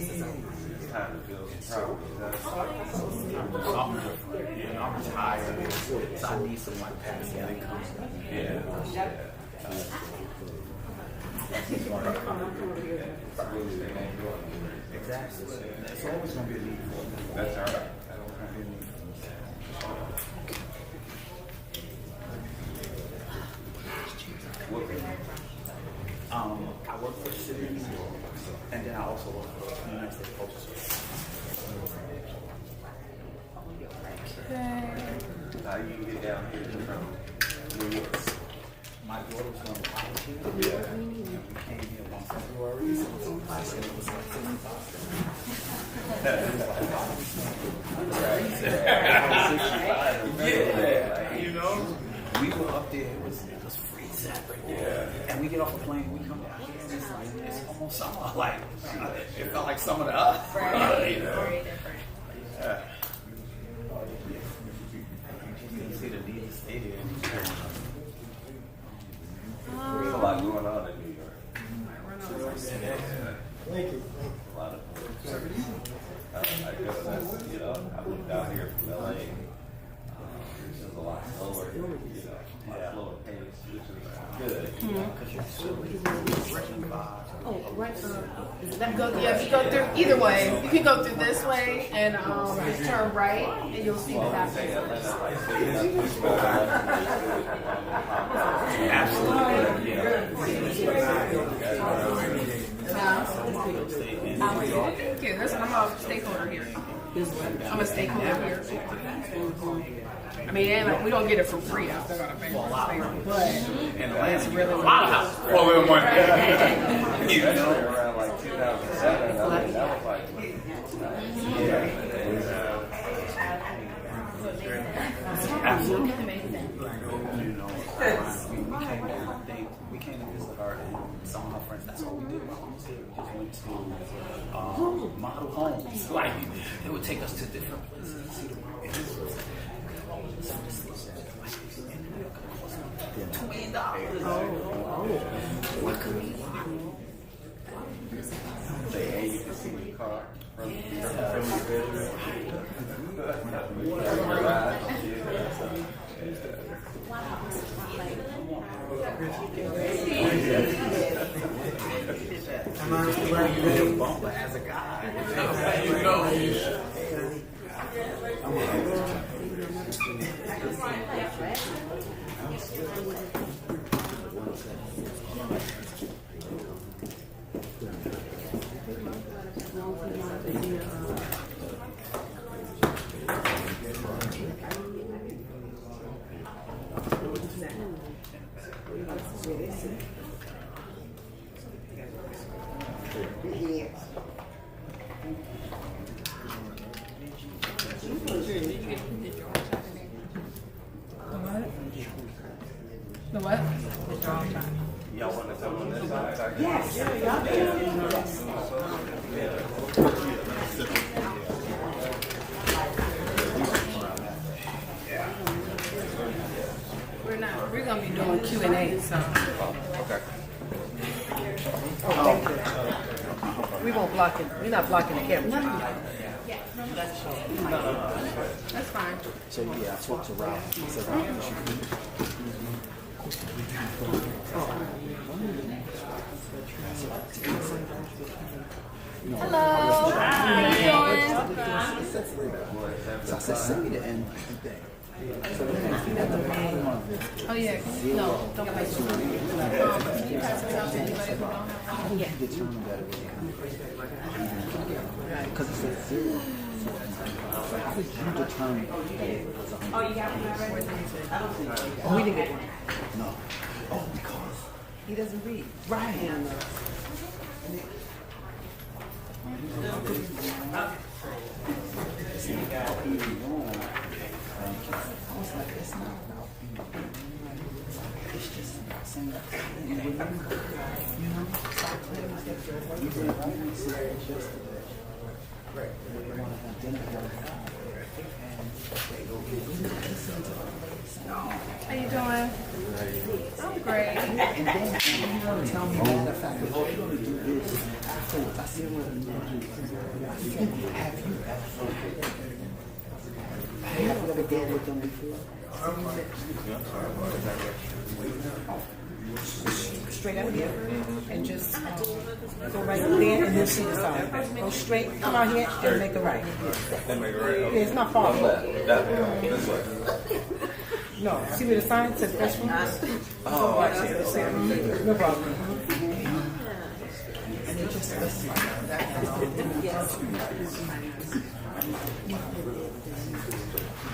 It's time to build some property. I'm tired, so I need some like passive income. Yeah. Exactly. It's always going to be a need for it. That's all right. I work for the city of New York, and then I also work for the United States Postal Service. How you get down here from New York? My daughter was going to college here. Yeah. And we came here one February, so I said it was like 75. Yeah, you know, we were up there, it was freezing. Yeah. And we get off the plane, we come down here, and it's like, it's almost summer. Like, it felt like summer to us. Right. You know? Very different. Yeah. You can see the need to stay here. There's a lot going on in New York. Thank you. A lot of I guess that's, you know, I moved down here from LA. It's a lot slower, you know, a lot slower pace, which is good. Because you're still Oh, right. That go, yeah, you go through either way. You can go through this way and turn right, and you'll see the back. absolutely. Thank you. I'm a stakeholder here. I'm a stakeholder here. I mean, and we don't get it for free. I still gotta pay for it. But it's really A lot of houses. Well, in one day. You know, around like 2007, I mean, that was like, Absolutely. You know, we came to visit her and some of her friends. That's all we did. We just went to model homes. Like, it would take us to different places to see the market. $2 million. What could we do? you can see the car from As a guy, you know. The what? y'all want to come on this side? Yes. We're gonna be doing Q&A, so Okay. We won't block it. We're not blocking the camera. that's fine. So yeah, I talked to Ralph. He said, Ralph, Hello. How you doing? so I said, send me the end thing. So Oh yeah. No, don't pass it. Can you pass it out to anybody who don't have? how do you determine that it was because it says zero. So how did you determine that it was 100? Oh, you got one already? Oh, we didn't get one. No. Oh, because He doesn't read. right. I was like, it's not about it's just saying you remember, you know, stop playing with that. You did right. You said it yesterday. Right. We want to have dinner here. How you doing? I'm great. And then you want to tell me, matter of fact, we're going to do this foods. I see them with them. Have you ever dealt with them before? Straight out here and just go right over there and then see the sign. Go straight, come out here and make a right. Yeah, it's not far. No, see where the sign says restaurant? Oh, I see. No problem. And they just listen.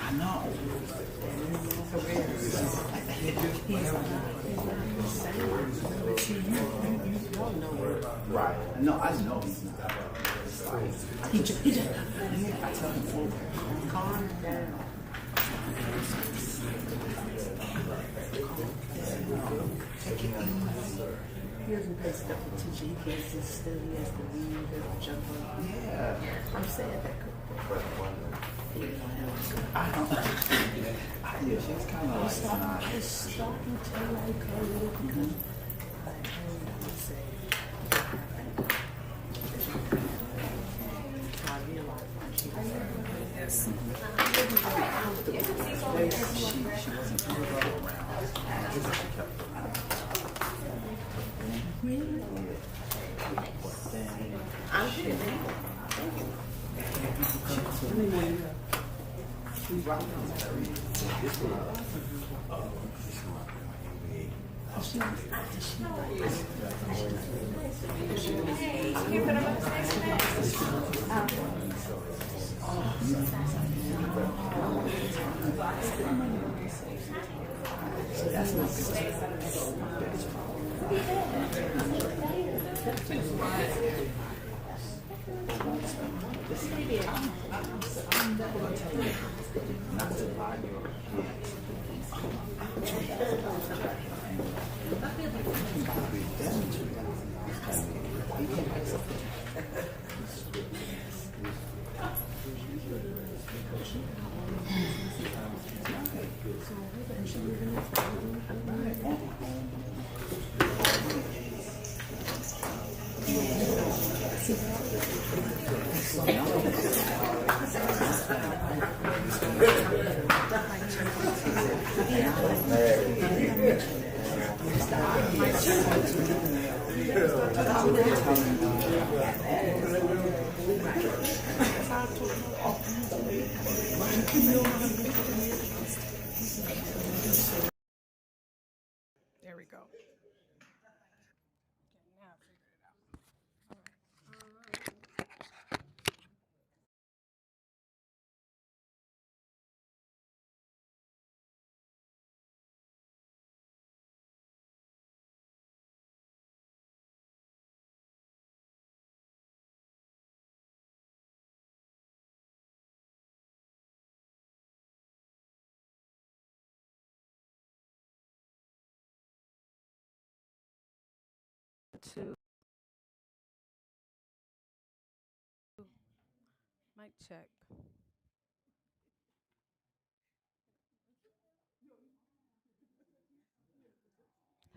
I know. Right. No, I know he's not. He just, I tell him, calm down. Take it easy. He doesn't pay stuff attention. He can't sit still. He has to leave and jump up. Yeah. I'm sad that could. I don't know. Yeah, she's kind of like not. I was talking to like a little bit. Like, say, I realized she was yes. She wasn't comfortable around. She kept I'm sure. That's not not to lie to your There we go. Now figure it out. Two. Mic check.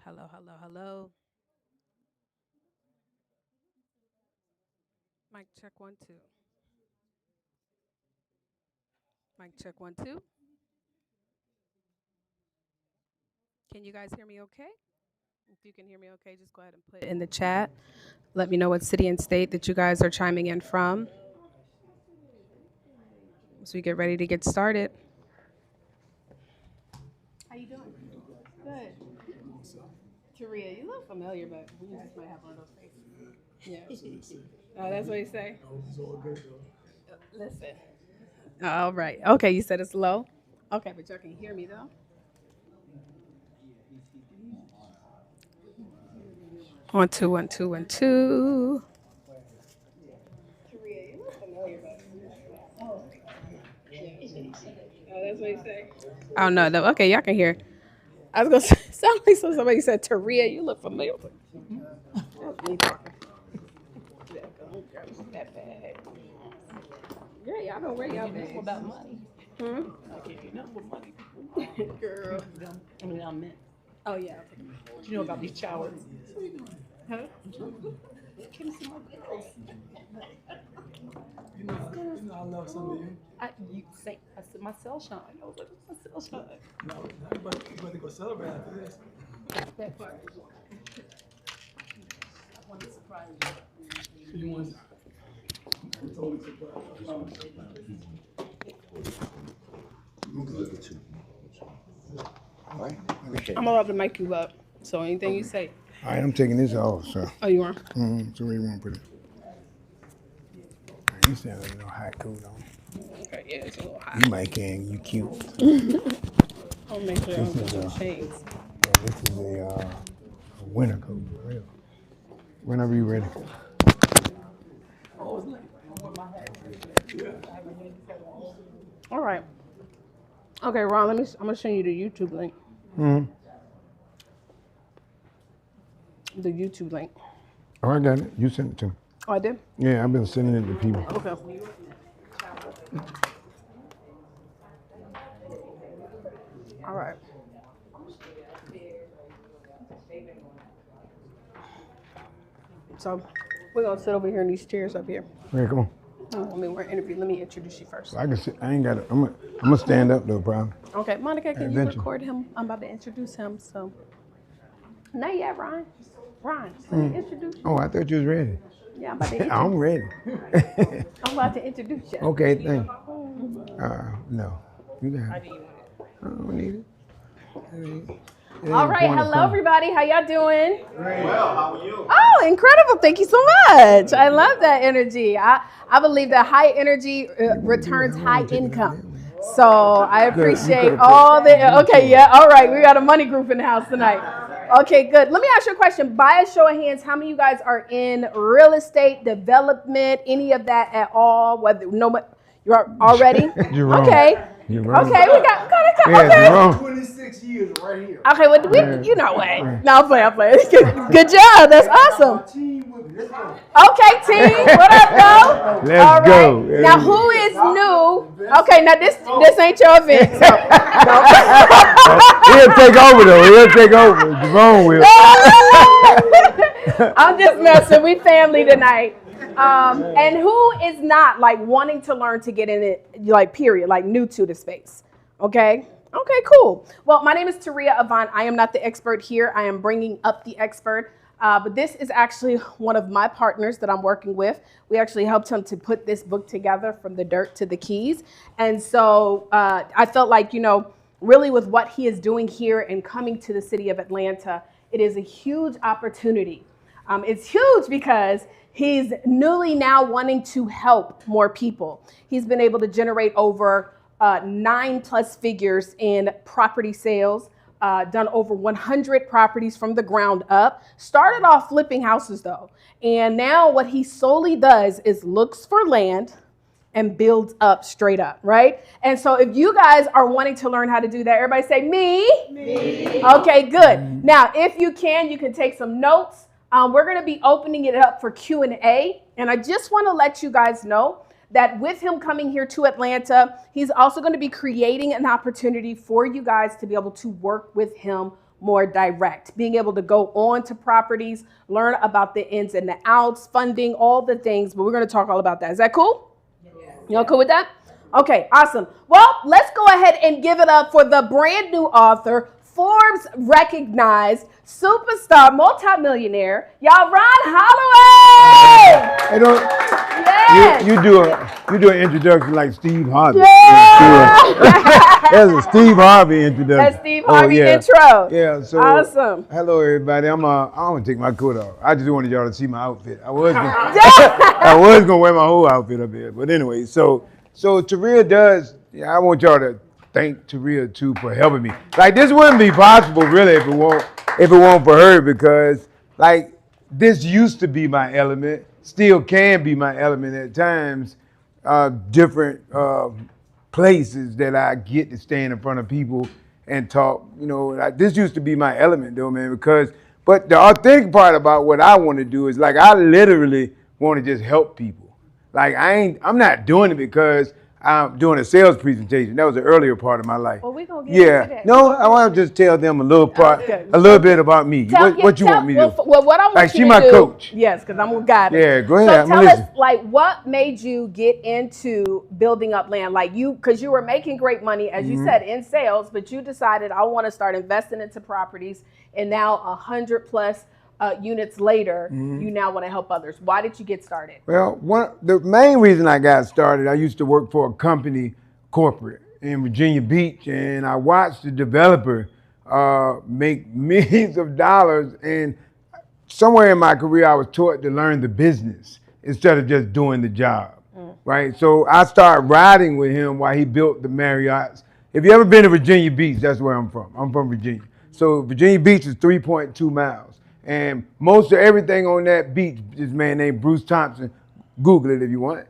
Hello, hello, hello. Mic check 1 2. Mic check 1 2. Can you guys hear me okay? If you can hear me okay, just go ahead and put it in the chat. Let me know what city and state that you guys are chiming in from. So we get ready to get started. How you doing? Good. Taria, you look familiar, but you just might have one of those faces. Yeah. Oh, that's what you say? Listen. All right. Okay, you said it's low? Okay, but y'all can hear me though? 1 2 1 2 1 2. Taria, you look familiar, but oh, that's what you say? Oh no, no. Okay, y'all can hear. I was gonna say, sound like somebody said, Taria, you look familiar. That's me talking. Yeah, go grab that bag. Yeah, y'all know where y'all been. About money. Hmm? I can't get nothing but money. Girl. I mean, Oh, yeah. you know about these showers. Huh? You know I love some of you. I said my cell shine. I was like, what's my cell shine? No, you about to go celebrate after this. That part. I want to surprise you. You want? I'm totally surprised. I'm allowed to mic you up. So anything you say. All right, I'm taking this off, so. Oh, you are? So where you want to put it? You sound like no hot coat on. Okay, yeah, it's a little hot. You might can, you cute. I'll make sure I don't get no shades. Yeah, this is a winter coat, for real. Whenever you ready. All right. Okay, Ron, I'm gonna send you the YouTube link. The YouTube link. Oh, I got it. You sent it to me. Oh, I did? Yeah, I've been sending it to people. Okay. All right. So we're gonna sit over here in these chairs up here. Yeah, come on. I mean, we're interviewing. Let me introduce you first. I can sit. I ain't got it. I'm gonna stand up though, probably. Okay, Monica, can you Eventually. record him? I'm about to introduce him. So, not yet, Ron. Ron, let me introduce you. Oh, I thought you was ready. Yeah, I'm about to. I'm ready. I'm about to introduce you. Okay, thank you. No. You got it. I don't need it. All right, hello everybody. How y'all doing? Well, how are you? Oh, incredible! Thank you so much. I love that energy. I believe that high energy returns high income. So I appreciate all the. Okay, yeah. All right, we got a money group in the house tonight. Okay, good. Let me ask you a question. By a show of hands, how many of you guys are in real estate development, any of that at all? Whether you're already Jerome. Okay. Jerome. Okay, we got Yeah, okay. Jerome. 26 years right here. Okay, well, you know what? No, I'm playing. Good job. That's awesome. Team with me. Let's go. Okay, team. What up, though? Let's All right. go. Now, who is new? Okay, now this ain't your event. So. He'll take over though. He'll take over. Jerome will. I'm just messing. We family tonight. And who is not like wanting to learn to get in it, like period, like new to the space? Okay. Okay, cool. Well, my name is Taria Avant. I am not the expert here. I am bringing up the expert. But this is actually one of my partners that I'm working with. We actually helped him to put this book together, From the Dirt to the Keys. And so I felt like, really with what he is doing here and coming to the city of Atlanta, it is a huge opportunity. It's huge because he's newly now wanting to help more people. He's been able to generate over 9+ figures in property sales, done over 100 properties from the ground up. Started off flipping houses though. And now what he solely does is looks for land and builds up straight up, right? And so if you guys are wanting to learn how to do that, everybody say me. Me. Okay, good. Now, if you can take some notes. We're going to be opening it up for Q&A. And I just want to let you guys know that with him coming here to Atlanta, he's also going to be creating an opportunity for you guys to be able to work with him more direct, being able to go on to properties, learn about the ins and the outs, funding, all the things. But we're going to talk all about that. Is that cool? Yeah. Y'all cool with that? Okay, awesome. Well, let's go ahead and give it up for the brand new author, Forbes recognized superstar, multimillionaire, y'all, Ron Holloway. Hey, don't, Yes. you do an introduction like Steve Harvey. Yeah. That's a Steve Harvey introduction. That's Steve Harvey yeah. intro. Yeah, so Awesome. Hello everybody. I don't want to take my coat off. I just wanted y'all to see my outfit. I was gonna wear my whole outfit up here, but anyway. So Taria does. Yeah, I want y'all to thank Taria too for helping me. Like this wouldn't be possible really if it won't for her, because like this used to be my element, still can be my element at times. Different places that I get to stand in front of people and talk. Like this used to be my element though, man. But the authentic part about what I want to do is like I literally want to just help people. Like I'm not doing it because I'm doing a sales presentation. That was the earlier part of my life. Well, we gonna get into that. No, I want to just tell them a little part, Okay. a little bit about me. What you want me to do? Well, what I want Like, you she to my do, coach. Yes, because I'm gonna guide her. Yeah, go ahead. So I'm tell us, listening. like, what made you get into building up land? Like because you were making great money, as you said, in sales, but you decided I want to start investing into properties, and now 100+ units later, you now want to help others. Why did you get started? Well, the main reason I got started, I used to work for a company, corporate, in Virginia Beach, and I watched the developer make millions of dollars. And somewhere in my career, I was taught to learn the business instead of just doing the job, right? So I started riding with him while he built the Marriotts. If you ever been to Virginia Beach, that's where I'm from. I'm from Virginia. So Virginia Beach is 3.2 miles. And most of everything on that beach, this man named Bruce Thompson, Google it if you want,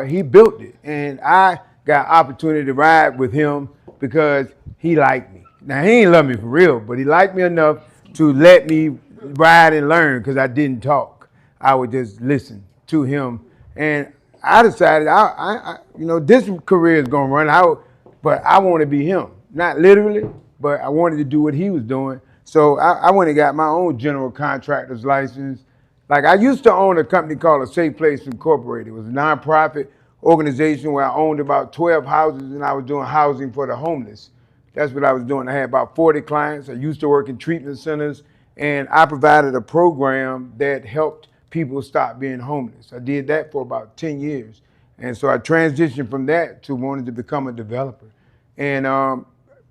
he built it. And I got opportunity to ride with him because he liked me. Now, he ain't love me for real, but he liked me enough to let me ride and learn because I didn't talk. I would just listen to him. And I decided, this career is going to run out, but I want to be him. Not literally, but I wanted to do what he was doing. So I went and got my own general contractor's license. Like, I used to own a company called A Safe Place Incorporated. It was a nonprofit organization where I owned about 12 houses, and I was doing housing for the homeless. That's what I was doing. I had about 40 clients. I used to work in treatment centers, and I provided a program that helped people stop being homeless. I did that for about 10 years. And so I transitioned from that to wanting to become a developer. And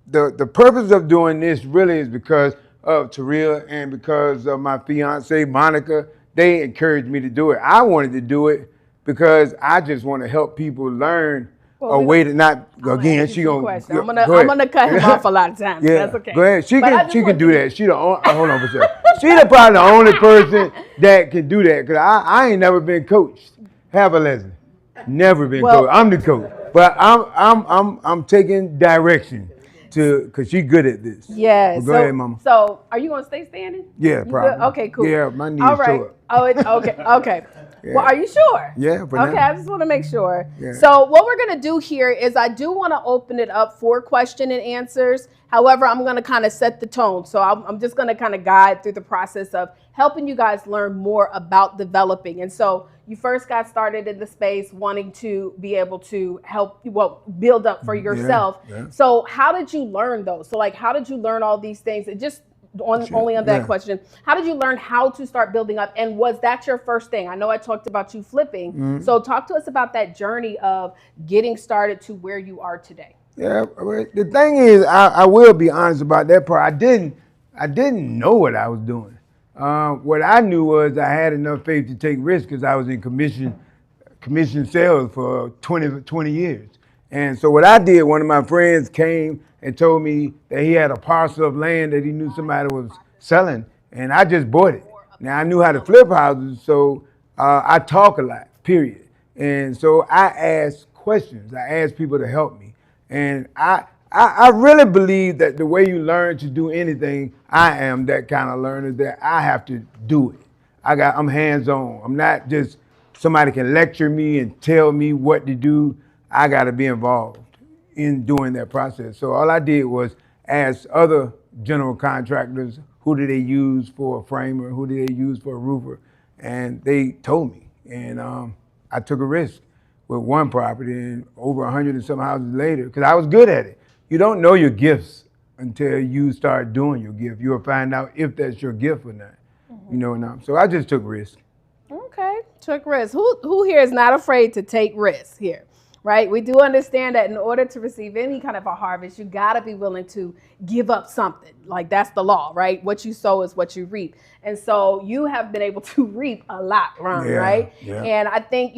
the purpose of doing this really is because of Taria and because of my fiance, Monica. They encouraged me to do it. I wanted to do it because I just want to help people learn a way to not, again, she gonna, I'm gonna cut him off a lot of times. Yeah, That's okay. go ahead. She can do that. She the only, hold on for a second. She probably the only person that can do that because I ain't never been coached. Have a lesson. Never been coached. I'm the coach, but I'm taking direction because she's good at this. Yeah. Well, go ahead, Mama. So are you gonna stay standing? Yeah, probably. Okay, cool. Yeah, my knees All right. sore. Okay. Yeah. Well, are you sure? Yeah, for okay, now. I just want to make sure. Yeah. So what we're going to do here is I do want to open it up for question and answers. However, I'm going to kind of set the tone. So I'm just going to kind of guide through the process of helping you guys learn more about developing. And so you first got started in the space wanting to be able to help, build up for yourself. Yeah. So how did you learn those? So like, how did you learn all these things? It just only on that question. How did you learn how to start building up? And was that your first thing? I know I talked about you flipping. So talk to us about that journey of getting started to where you are today. Yeah, the thing is, I will be honest about that part. I didn't know what I was doing. What I knew was I had enough faith to take risks because I was in commission sales for 20 years. And so what I did, one of my friends came and told me that he had a parcel of land that he knew somebody was selling, and I just bought it. Now, I knew how to flip houses, so I talk a lot, period. And so I asked questions. I asked people to help me. And I really believe that the way you learn to do anything, I am that kind of learner that I have to do it. I'm hands-on. I'm not just somebody can lecture me and tell me what to do. I got to be involved in doing that process. So all I did was ask other general contractors, who do they use for a framer, who do they use for a roofer, and they told me. And I took a risk with one property, and over 100 and some houses later, because I was good at it. You don't know your gifts until you start doing your gift. You'll find out if that's your gift or not. You know, now. So I just took risks. Okay, took risks. Who here is not afraid to take risks here? Right? We do understand that in order to receive any kind of a harvest, you got to be willing to give up something. Like, that's the law, right? What you sow is what you reap. And so you have been able to reap a lot, Ron, right? Yeah. And I think,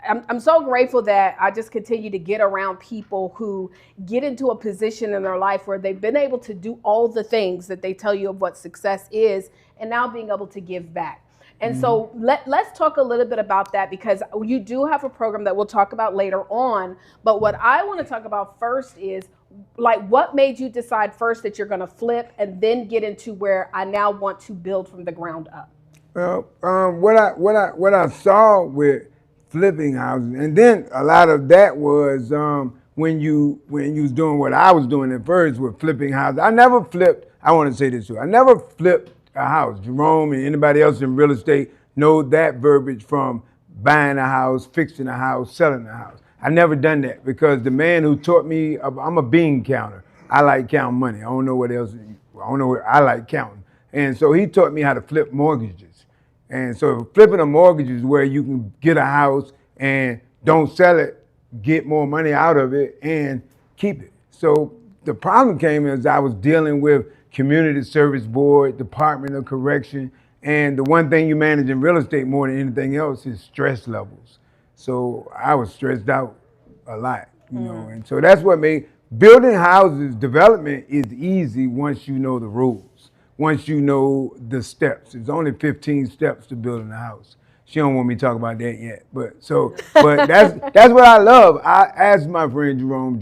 I'm so grateful that I just continue to get around people who get into a position in their life where they've been able to do all the things that they tell you of what success is, and now being able to give back. And so let's talk a little bit about that, because you do have a program that we'll talk about later on. But what I want to talk about first is, like, what made you decide first that you're going to flip and then get into where I now want to build from the ground up? Well, what I saw with flipping houses, and then a lot of that was when you was doing what I was doing at first with flipping houses. I never flipped. I want to say this too. I never flipped a house. Jerome and anybody else in real estate know that verbiage from buying a house, fixing a house, selling a house. I never done that because the man who taught me, I'm a bean counter. I like counting money. I don't know what else. I don't know what I like counting. And so he taught me how to flip mortgages. And so flipping a mortgage is where you can get a house and don't sell it, get more money out of it, and keep it. So the problem came as I was dealing with Community Service Board, Department of Correction, and the one thing you manage in real estate more than anything else is stress levels. So I was stressed out a lot, you know, and so that's what made building houses, development is easy once you know the rules, once you know the steps. There's only 15 steps to building a house. She don't want me to talk about that yet, but that's what I love. I asked my friend Jerome,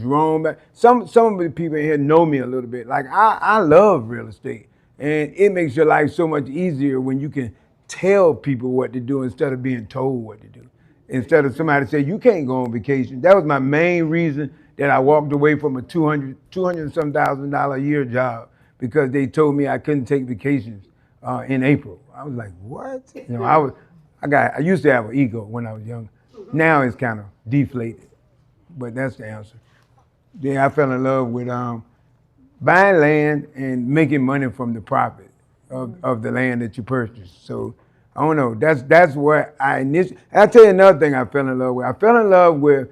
some of the people in here know me a little bit. Like I love real estate, and it makes your life so much easier when you can tell people what to do instead of being told what to do. Instead of somebody say you can't go on vacation. That was my main reason that I walked away from a $200 and some thousand a year job because they told me I couldn't take vacations in April. I was like, what? You know, I used to have an ego when I was young. Now it's kind of deflated, but that's the answer. Then I fell in love with buying land and making money from the profit of the land that you purchased. So I don't know. That's what I initially. I'll tell you another thing I fell in love with. I fell in love with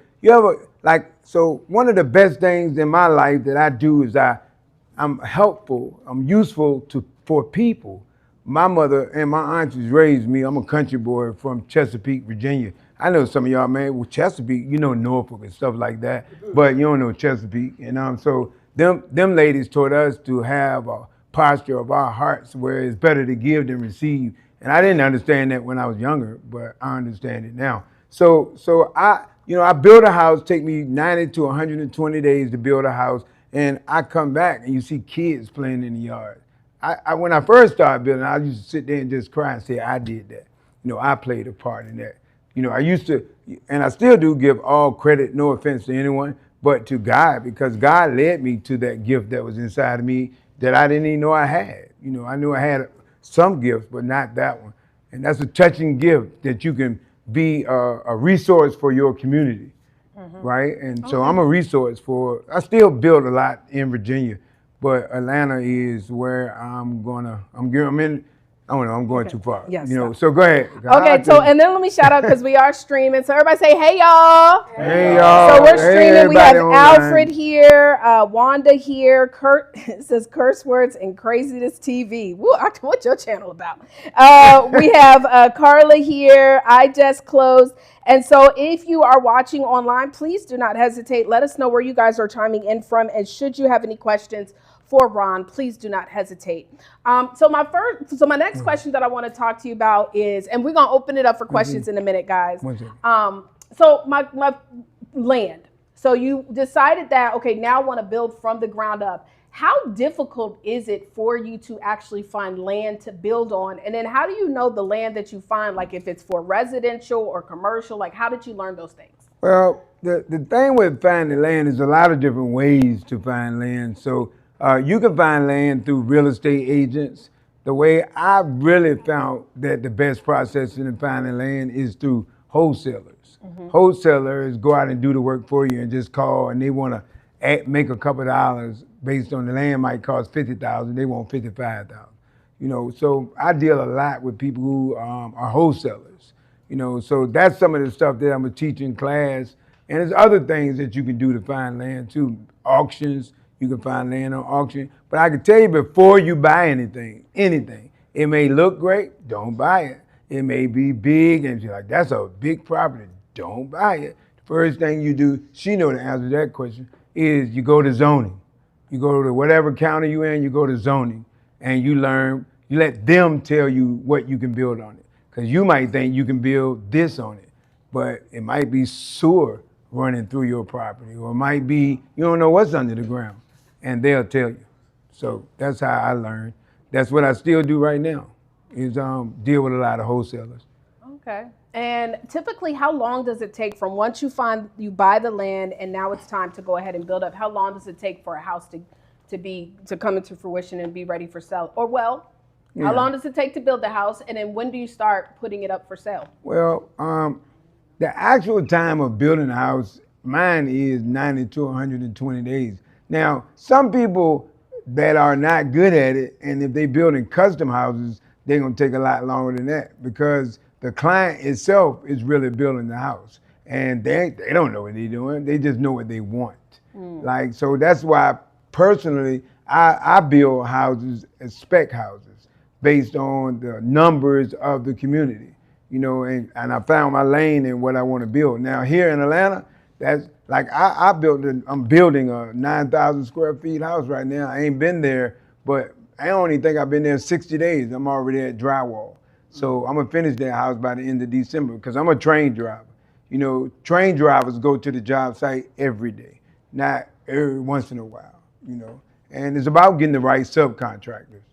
so one of the best things in my life that I do is I'm helpful. I'm useful for people. My mother and my aunties raised me. I'm a country boy from Chesapeake, Virginia. I know some of y'all, man, well, Chesapeake, you know Norfolk and stuff like that, but you don't know Chesapeake. And so them ladies taught us to have a posture of our hearts where it's better to give than receive. And I didn't understand that when I was younger, but I understand it now. So I build a house, take me 90 to 120 days to build a house, and I come back and you see kids playing in the yard. When I first started building, I used to sit there and just cry and say, I did that. You know, I played a part in that. You know, I used to, and I still do give all credit, no offense to anyone, but to God, because God led me to that gift that was inside of me that I didn't even know I had. You know, I knew I had some gifts, but not that one. And that's a touching gift that you can be a resource for your community, right? And so I'm a resource I still build a lot in Virginia, but Atlanta is where I'm going too far. Yes, you know, so go ahead. Okay, so and then let me shout out because we are streaming. So everybody say, hey y'all. Hey y'all. So we're Hey, streaming. We have online. Alfred here, Wanda here, Kurt says curse words and craziness TV. Woo, what's your channel about? We have Carla here. I just closed. And so if you are watching online, please do not hesitate. Let us know where you guys are chiming in from. And should you have any questions for Ron, please do not hesitate. So my next question that I want to talk to you about is, and we're gonna open it up for questions in a minute, guys. So my land. So you decided that, okay, now I want to build from the ground up. How difficult is it for you to actually find land to build on? And then how do you know the land that you find, like if it's for residential or commercial, like how did you learn those things? Well, the thing with finding land is a lot of different ways to find land. So you can find land through real estate agents. The way I really found that the best process in finding land is through wholesalers. Wholesalers go out and do the work for you and just call, and they want to make a couple of dollars based on the land might cost $50,000. They want $55,000. You know, so I deal a lot with people who are wholesalers. You know, so that's some of the stuff that I'm gonna teach in class. And there's other things that you can do to find land too. Auctions. You can find land on auction. But I can tell you before you buy anything, it may look great, don't buy it. It may be big and you're like, that's a big property, don't buy it. The first thing you do, she know the answer to that question, is you go to zoning. You go to whatever county you're in, you go to zoning and you let them tell you what you can build on it. Because you might think you can build this on it, but it might be sewer running through your property, or it might be, you don't know what's under the ground. And they'll tell you. So that's how I learned. That's what I still do right now, is deal with a lot of wholesalers. Okay. And typically, how long does it take from once you buy the land and now it's time to go ahead and build up? How long does it take for a house to come into fruition and be ready for sale? Or how long does it take to build the house, and then when do you start putting it up for sale? Well, the actual time of building a house, mine is 90 to 120 days. Now, some people that are not good at it, and if they building custom houses, they're gonna take a lot longer than that because the client itself is really building the house, and they don't know what they're doing. They just know what they want. Like, so that's why personally I build houses as spec houses based on the numbers of the community, you know, and I found my lane in what I want to build. Now here in Atlanta, that's like I'm building a 9,000 square feet house right now. I ain't been there, but I don't even think I've been there 60 days. I'm already at drywall. So I'm gonna finish that house by the end of December because I'm a train driver. You know, train drivers go to the job site every day, not every once in a while, you know. And it's about getting the right subcontractors.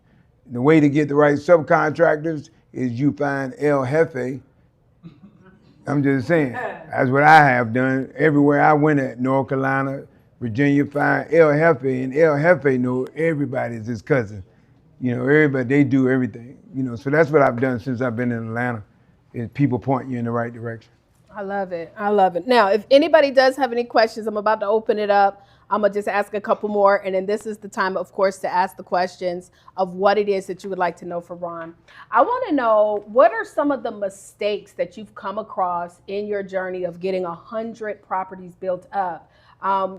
The way to get the right subcontractors is you find El Jefe. I'm just saying, that's what I have done. Everywhere I went at, North Carolina, Virginia, find El Jefe, and El Jefe know everybody's his cousin. You know, everybody, they do everything. You know, so that's what I've done since I've been in Atlanta, is people point you in the right direction. I love it. I love it. Now, if anybody does have any questions, I'm about to open it up. I'm going to just ask a couple more. And then this is the time, of course, to ask the questions of what it is that you would like to know for Ron. I want to know, what are some of the mistakes that you've come across in your journey of getting 100 properties built up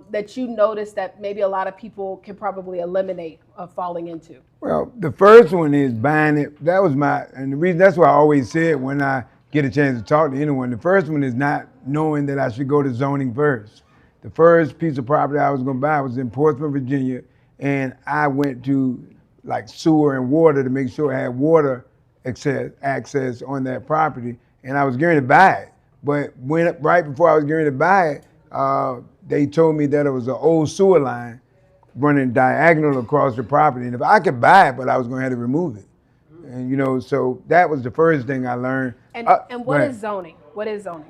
that you noticed that maybe a lot of people can probably eliminate falling into? Well, the first one is buying it. That was and the reason, that's why I always said when I get a chance to talk to anyone, the first one is not knowing that I should go to zoning first. The first piece of property I was gonna buy was in Portsmouth, Virginia, and I went to like sewer and water to make sure I had water access on that property, and I was going to buy it. But right before I was going to buy it, they told me that it was an old sewer line running diagonal across the property, and if I could buy it, but I was gonna have to remove it. And you know, so that was the first thing I learned. And what is zoning? What is zoning?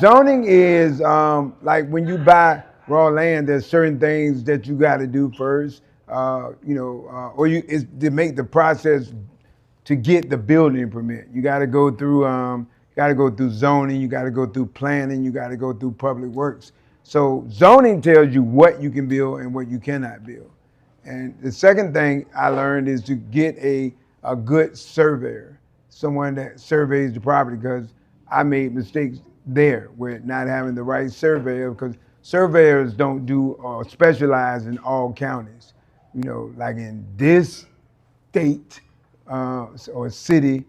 Zoning is like when you buy raw land, there's certain things that you got to do first, you know, it's to make the process to get the building permit. You got to go through, zoning, you got to go through planning, you got to go through public works. So zoning tells you what you can build and what you cannot build. And the second thing I learned is to get a good surveyor, someone that surveys the property, because I made mistakes there with not having the right surveyor, because surveyors don't do or specialize in all counties. You know, like in this state or city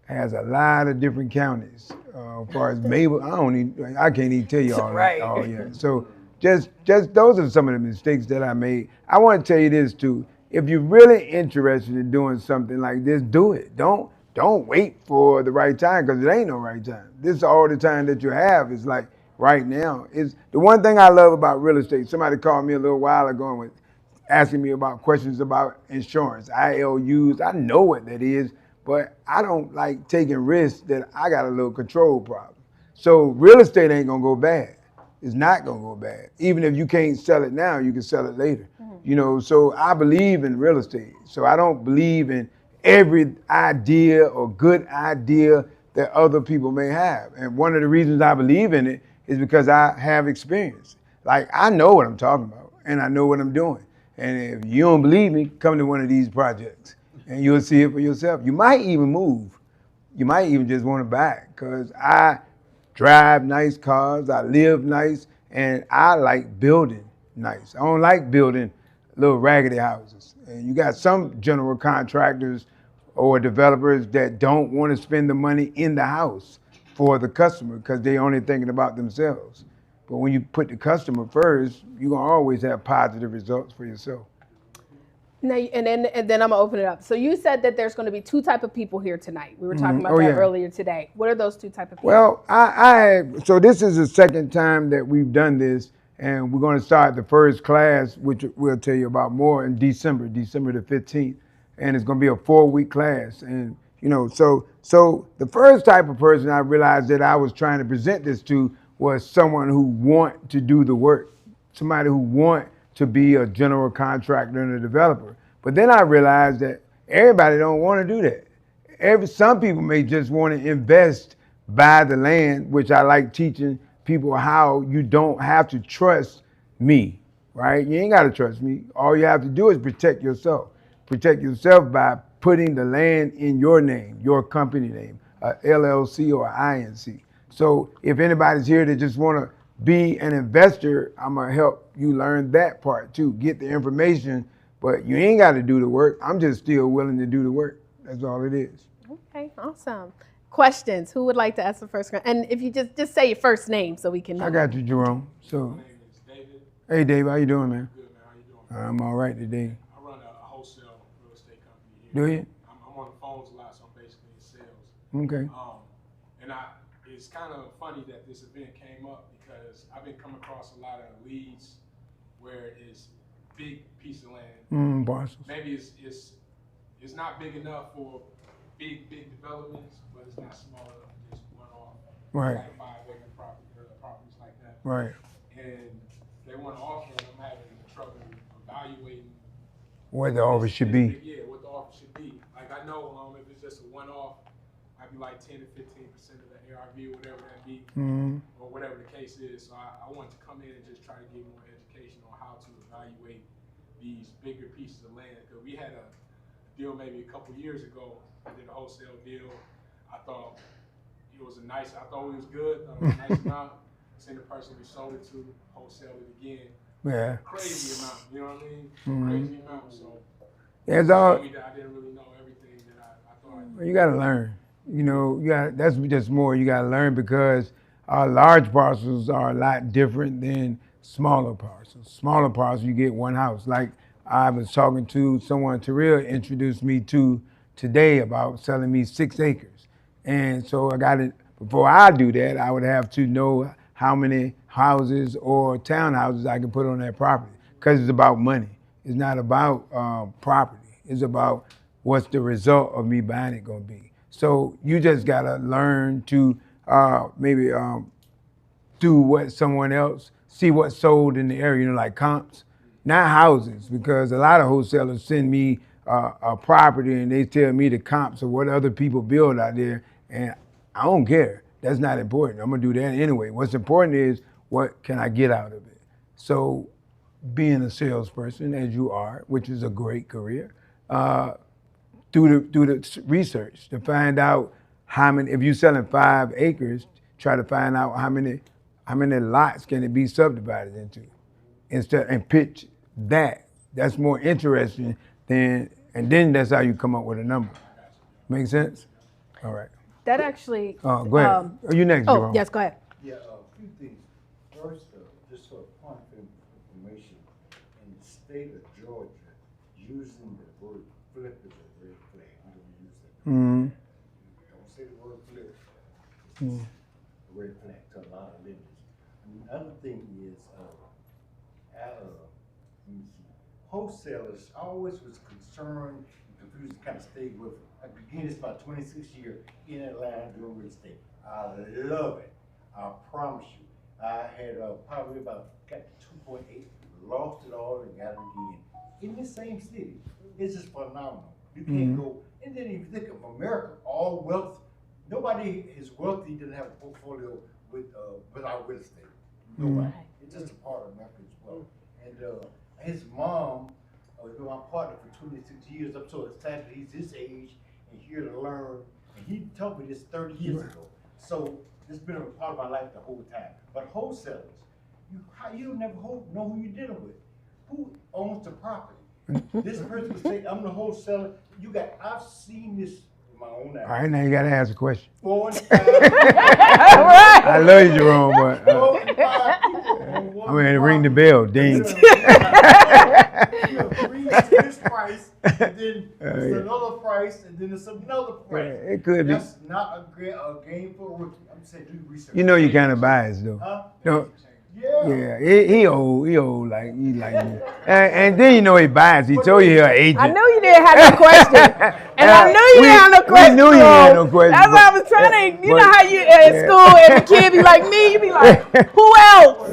has a lot of different counties. As far as Mabel, I can't even tell you all right. that. Oh yeah. So just those are some of the mistakes that I made. I want to tell you this too. If you're really interested in doing something like this, do it. Don't wait for the right time, because it ain't no right time. This is all the time that you have. Is like right now. Is the one thing I love about real estate. Somebody called me a little while ago and was asking me about questions about insurance, ILUs. I know what that is, but I don't like taking risks that I got a little control problem. So real estate ain't gonna go bad. It's not gonna go bad. Even if you can't sell it now, you can sell it later. You know, so I believe in real estate. So I don't believe in every idea or good idea that other people may have. And one of the reasons I believe in it is because I have experience. Like, I know what I'm talking about and I know what I'm doing. And if you don't believe me, come to one of these projects and you'll see it for yourself. You might even move. You might even just want to buy it, because I drive nice cars, I live nice, and I like building nice. I don't like building little raggedy houses. And you got some general contractors or developers that don't want to spend the money in the house for the customer because they're only thinking about themselves. But when you put the customer first, you're going to always have positive results for yourself. Now, and then I'm going to open it up. So you said that there's going to be two type of people here tonight. We were talking about that earlier today. What are those two type of people? Well, so this is the second time that we've done this, and we're going to start the first class, which we'll tell you about more in December the 15th. And it's going to be a 4-week class. And You know, so the first type of person I realized that I was trying to present this to was someone who want to do the work, somebody who want to be a general contractor and a developer. But then I realized that everybody don't want to do that. Some people may just want to invest, buy the land, which I like teaching people how you don't have to trust me, right? You ain't got to trust me. All you have to do is protect yourself. Protect yourself by putting the land in your name, your company name, a LLC or INC. So if anybody's here that just want to be an investor, I'm going to help you learn that part too. Get the information, but you ain't got to do the work. I'm just still willing to do the work. That's all it is. Okay, awesome. Questions? Who would like to ask the first question? And if you just say your first name so we can know. I got you, Jerome. So, My name is David. hey, Dave, how you doing, man? Good, man. How you doing? I'm all right today. I run a wholesale real estate company here. Do you? I'm on the phones a lot, so I'm basically in sales. Okay. And it's kind of funny that this event came up because I've been coming across a lot of leads where it's big piece of land. Parcels. Maybe it's not big enough for big developments, but it's not small enough to just one off. Right. Like 5-acre properties like that. Right. And they want to offer, and I'm having trouble evaluating What the offer should be. Yeah, what the offer should be. Like I know if it's just a one-off, I'd be like 10 to 15% of the ARV or whatever that be, or whatever the case is. So I want to come in and just try to get more education on how to evaluate these bigger pieces of land. Because we had a deal maybe a couple years ago. I did a wholesale deal. I thought it was I thought it was good. I thought it was a nice amount. Seen the person we sold it to wholesale it again. Yeah. Crazy amount, you know what I mean? Crazy amount. So It's all. I didn't really know everything that I thought I did. You got to learn. You know, that's just more you got to learn because large parcels are a lot different than smaller parcels. Smaller parcels, you get one house. Like I was talking to someone, Terrell introduced me to today about selling me 6 acres. And so I got it, before I do that, I would have to know how many houses or townhouses I can put on that property because it's about money. It's not about property. It's about what's the result of me buying it going to be. So you just got to learn to maybe do what someone else, see what's sold in the area, like comps, not houses, because a lot of wholesalers send me a property and they tell me the comps of what other people build out there, and I don't care. That's not important. I'm gonna do that anyway. What's important is what can I get out of it. So being a salesperson, as you are, which is a great career, do the research to find out how many, if you're selling 5 acres, try to find out how many lots can it be subdivided into, and pitch that. That's more interesting and then that's how you come up with a number. Make sense? All right. That actually. Go ahead. You next, Oh, Jerome. yes, go ahead. Yeah, a few things. First, just for a point of information, in the state of Georgia, using the word flip is a red flag. We don't use that. Don't say the word flip. It's a red flag to a lot of lenders. Another thing is, let me see, wholesalers always was concerned and confused, kind of stayed with it. I've been doing this about 26 years in Atlanta doing real estate. I love it. I promise you. I had probably got 2.8, lost it all and got it again. In the same city. It's just phenomenal. You can't go, and then if you think of America, all wealth, nobody is wealthy doesn't have a portfolio without real estate. Nobody. It's just a part of America as well. And his mom was my partner for 26 years. I'm so excited he's this age and here to learn. And he told me this 30 years ago. So it's been a part of my life the whole time. But wholesalers, you never know who you're dealing with. Who owns the property? This person would say, I'm the wholesaler. I've seen this with my own eyes. All right, now you got to ask a question. 4 and 5. I love you, Jerome, but 4 and 5 people on one I'm going to ring the property. bell. Ding. You agree to this price, and then there's another price, and then there's another price. It could be. That's not a game for a rookie. I'm saying do research. You know you're kind of biased, though. Huh? No, Yeah, he old, like he like me. And then you know he biased. He told you he an agent. I knew you didn't have no question, and I knew you didn't have no question. We knew you didn't have no question. That's why I was trying to. You know how you at school and the kid be like me, you be like, who else?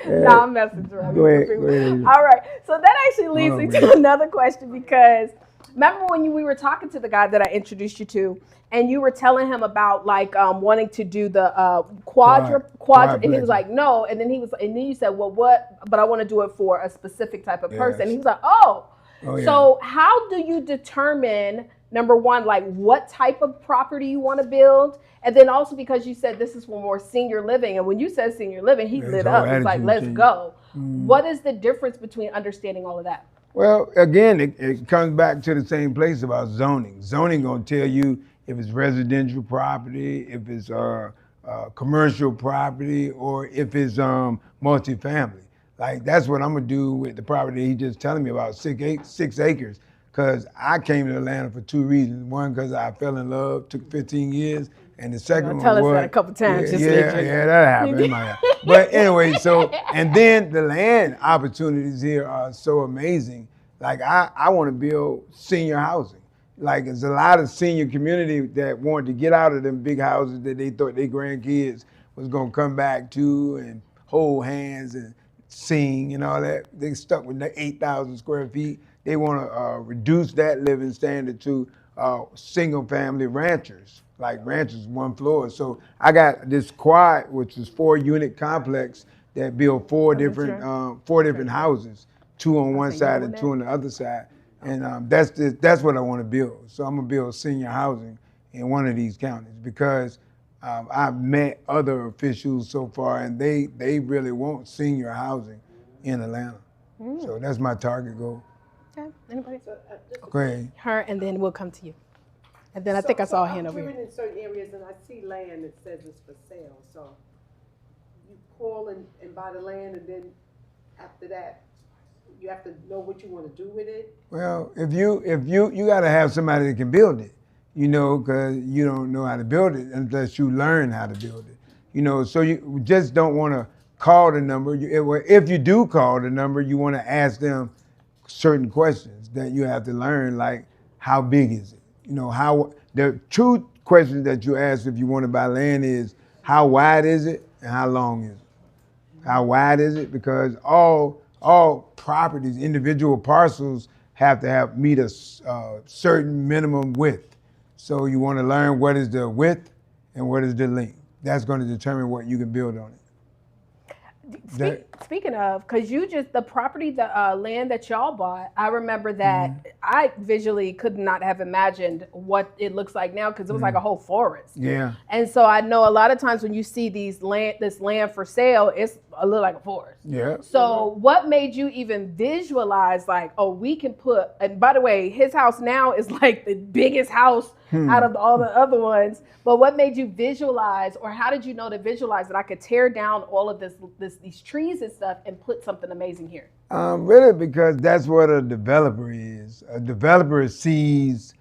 No, I'm messing around. Go ahead. All right, so that actually leads me to another question because remember when we were talking to the guy that I introduced you to, and you were telling him about like wanting to do the quadra, and he was like, no, and then you said, well, what? But I want to do it for a specific type of person. And he was like, oh yeah. So how do you determine, number one, like what type of property you want to build? And then also because you said this is for more senior living, and when you said senior living, he lit up. He's like, let's go. What is the difference between understanding all of that? Well, again, it comes back to the same place about zoning. Zoning gonna tell you if it's residential property, if it's commercial property, or if it's multifamily. Like that's what I'm gonna do with the property he just telling me about, 6 acres. Because I came to Atlanta for 2 reasons. One, because I fell in love, took 15 years. And the second one tell us was, that a couple times. Yeah, that happened. It might happen. But anyway, and then the land opportunities here are so amazing. Like I want to build senior housing. Like there's a lot of senior community that wanted to get out of them big houses that they thought their grandkids was gonna come back to and hold hands and sing and all that. They stuck with the 8,000 square feet. They want to reduce that living standard to single family ranchers. Like ranchers, 1 floor. So I got this quad, which is 4-unit complex that build four different houses, 2 on one side and 2 on the other side. And that's what I want to build. So I'm gonna build senior housing in one of these counties because I've met other officials so far, and they really want senior housing in Atlanta. So that's my target goal. Okay. Anybody? Go ahead. Her, and then we'll come to you. And then I think I saw a hand over here. I'm in certain areas and I see land that says it's for sale. So you call and buy the land, and then after that, you have to know what you want to do with it. Well, if you got to have somebody that can build it, you know, because you don't know how to build it unless you learn how to build it. You know, so you just don't want to call the number. If you do call the number, you want to ask them certain questions that you have to learn, like how big is it? You know, the true questions that you ask if you want to buy land is how wide is it and how long is it? How wide is it? Because all properties, individual parcels have to meet a certain minimum width. So you want to learn what is the width and what is the length. That's going to determine what you can build on it. Speaking of, because the property, the land that y'all bought, I remember that I visually could not have imagined what it looks like now because it was like a whole forest. Yeah. And so I know a lot of times when you see this land for sale, it's a little like a forest. Yeah. So what made you even visualize like, oh, we can put, and by the way, his house now is like the biggest house out of all the other ones. But what made you visualize, or how did you know to visualize that I could tear down all of these trees and stuff and put something amazing here? Really, because that's what a developer is. A developer sees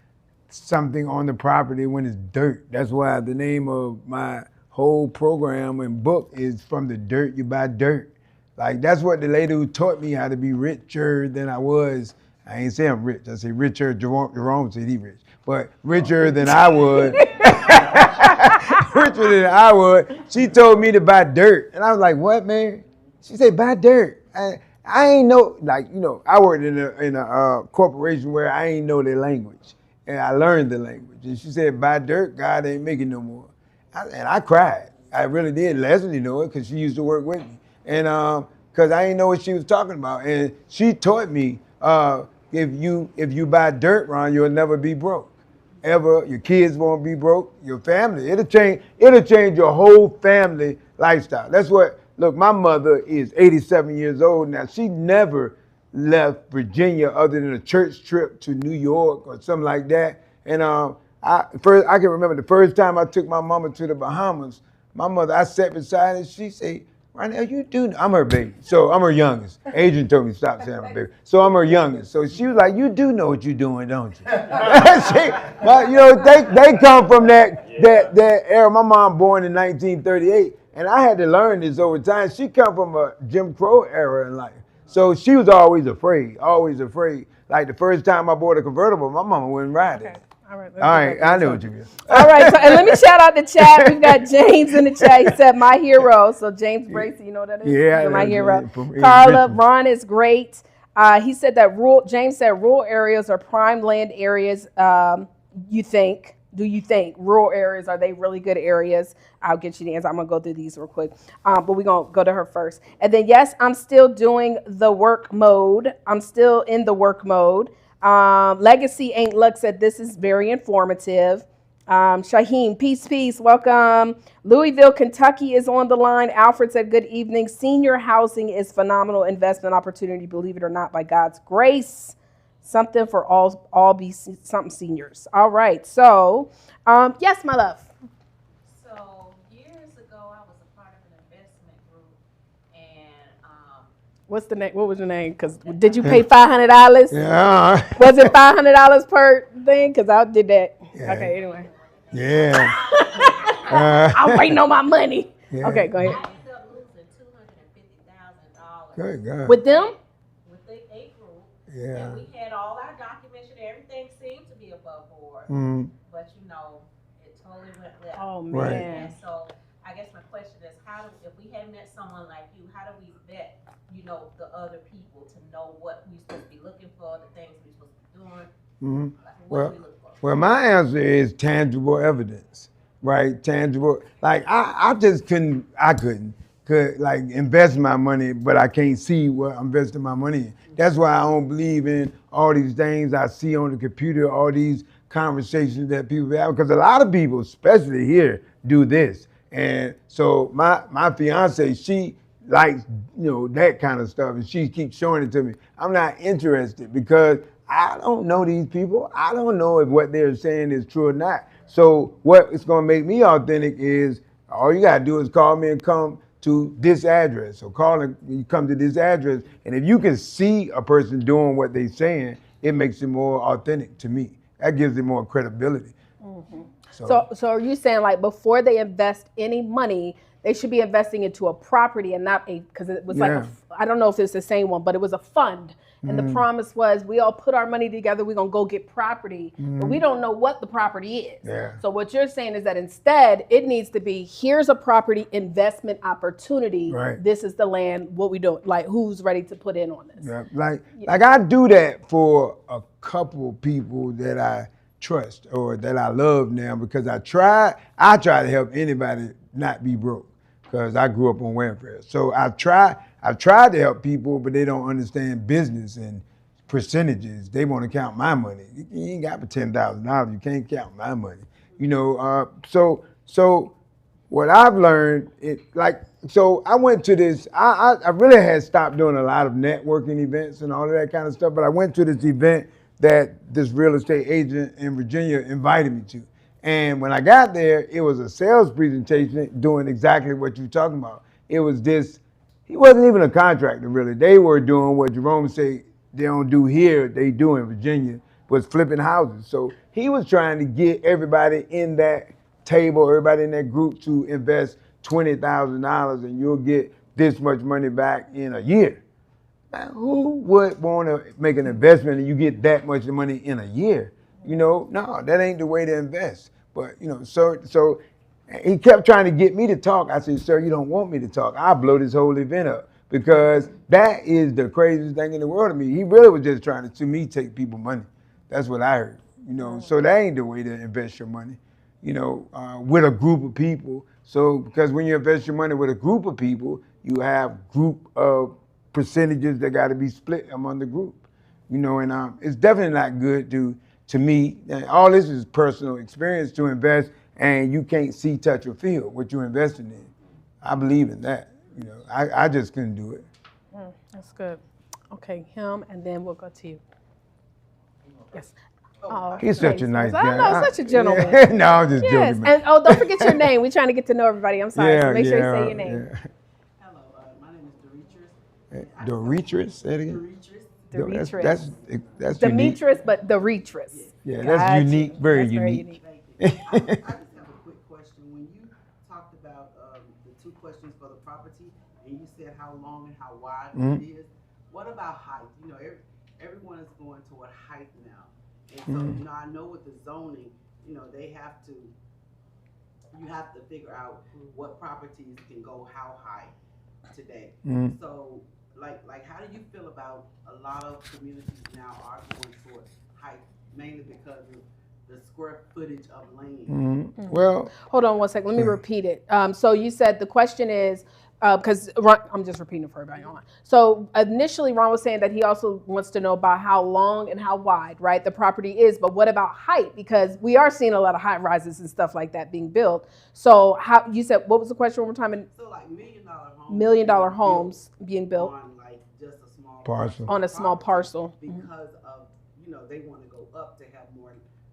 something on the property when it's dirt. That's why the name of my whole program and book is From the Dirt You Buy Dirt. Like that's what the lady who taught me how to be richer than I was. I ain't say I'm rich. I say richer. Jerome said he rich, but richer than I would. Richer than I would. She told me to buy dirt, and I was like, "What, man?" She said, "Buy dirt." I ain't know, like, you know, I worked in a corporation where I ain't know their language, and I learned the language. And she said, "Buy dirt, God ain't making no more." And I cried. I really did. Leslie know it because she used to work with me, and because I didn't know what she was talking about. And she taught me, if you buy dirt, Ron, you'll never be broke. Ever, your kids won't be broke. Your family, it'll change your whole family lifestyle. That's what. Look, my mother is 87 years old now. She never left Virginia other than a church trip to New York or something like that. And I can remember the first time I took my mama to the Bahamas. My mother, I sat beside her. She said, "Ronell, you do." I'm her baby, so I'm her youngest. Adrian told me to stop saying I'm her baby, so I'm her youngest. So she was like, "You do know what you're doing, don't you?" But you know, they come from that era. My mom born in 1938, And I had to learn this over time. She come from a Jim Crow era in life. So she was always afraid, always afraid. Like the first time I bought a convertible, my mama wouldn't ride it. Okay. All right. All right, I know what you mean. All right, so, and let me shout out the chat. We've got James in the chat. He said, "My hero." So James Bracy, you know what that is? Yeah, You're my hero. from Carla, Richmond. Ron is great. He said that James said rural areas are prime land areas. You think? Do you think rural areas, are they really good areas? I'll get you the answer. I'm gonna go through these real quick, but we're gonna go to her first. And then yes, I'm still doing the work mode. I'm still in the work mode. Legacy Ain't Luck said this is very informative. Shaheem, peace, welcome. Louisville, Kentucky is on the line. Alfred said good evening. Senior housing is phenomenal investment opportunity, believe it or not, by God's grace. Something for all be something seniors. All right, so yes, my love. So years ago, I was a part of an investment group, and What's the name? What was your name? Because did you pay $500? Yeah. Was it $500 per thing? Because I did that. Yeah. Okay, anyway. Yeah. I'm waiting on my money. Yeah. Okay, go ahead. I ended up losing $250,000 Good God. With them? with the A group. Yeah. And we had all our documents and everything seemed to be above board, Mm. but it totally went left. Oh, Right. man. And so I guess my question is, if we had met someone like you, how do we vet, the other people to know what we're supposed to be looking for, the things we're supposed to be doing? Mhm. Like, what Well, do we look for? Well, my answer is tangible evidence, right? Tangible. Like I just couldn't like invest my money, but I can't see what I'm investing my money in. That's why I don't believe in all these things I see on the computer, all these conversations that people have, because a lot of people, especially here, do this. And so my fiance, she likes that kind of stuff, and she keeps showing it to me. I'm not interested because I don't know these people. I don't know if what they're saying is true or not. So what is going to make me authentic is all you got to do is call me and come to this address. So call and you come to this address. And if you can see a person doing what they're saying, it makes it more authentic to me. That gives it more credibility. Mm-hmm. So are you saying like before they invest any money, they should be investing into a property and not because it was like, I don't know if it's the same one, but it was a fund. And the promise was we all put our money together, we're going to go get property, but we don't know what the property is. Yeah. So what you're saying is that instead it needs to be, here's a property investment opportunity. Right. This is the land, what we do, like who's ready to put in on this. Yeah. Like I do that for a couple people that I trust or that I love now because I try to help anybody not be broke because I grew up on welfare. So I've tried to help people, but they don't understand business and percentages. They want to count my money. You ain't got $10,000. You can't count my money. So what I've learned, I went to this, I really had stopped doing a lot of networking events and all of that kind of stuff, but I went to this event that this real estate agent in Virginia invited me to. And when I got there, it was a sales presentation doing exactly what you're talking about. It was this, he wasn't even a contractor really. They were doing what Jerome said they don't do here, they do in Virginia, was flipping houses. So he was trying to get everybody in that table, everybody in that group to invest $20,000 and you'll get this much money back in a year. Now, who would want to make an investment and you get that much money in a year? No, that ain't the way to invest. But, so he kept trying to get me to talk. I said, sir, you don't want me to talk. I'll blow this whole event up because that is the craziest thing in the world to me. He really was just trying to me, take people money. That's what I heard, So that ain't the way to invest your money, with a group of people. So, because when you invest your money with a group of people, you have group of percentages that got to be split among the group, and it's definitely not good to me. All this is personal experience to invest, and you can't see, touch, or feel what you're investing in. I believe in that. I just couldn't do it. That's good. Okay, him, and then we'll go to you. Yes. Oh, He's such a nice guy. I know, such a gentleman. No, I'm just yes, joking. and don't forget your name. We're trying to get to know everybody. I'm sorry. So make sure you say your name. Yeah. Hello, my name is Demetrius. Doritris, say it again. Demetrius. That's unique. Demetrius, but Demetrius. Yeah, that's unique, very unique. I just have a quick question. When you talked about the two questions for the property, and you said how long and how wide Mhm. it is. What about height? You know, everyone is going toward height now, and so you know, I know with the zoning, you know, you have to figure out what properties can go how high today. Mhm. So, like, how do you feel about a lot of communities now are going towards height, mainly because of the square footage of land? Mhm. Well, Hold on one second. Let me Yeah. repeat it. So you said the question is, because I'm just repeating it for everybody online. So initially, Ron was saying that he also wants to know about how long and how wide, right, the property is. But what about height? Because we are seeing a lot of high rises and stuff like that being built. So how you said, what was the question one more time? So like $1 million homes, $1 million being homes built being built on like just a small Parcel. on a small property parcel. because of, you know, they want to go up to have more.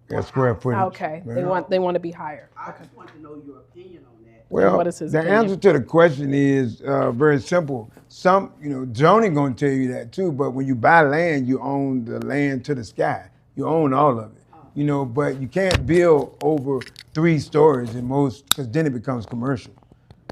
Yeah, square houses. footage. Okay, Yeah. they want to be higher. I Okay. just want to know your opinion on that. Well, what is his the opinion? answer to the question is very simple. Zoning gonna tell you that too. But when you buy land, you own the land to the sky. You own all of it. But you can't build over 3 stories in most, because then it becomes commercial.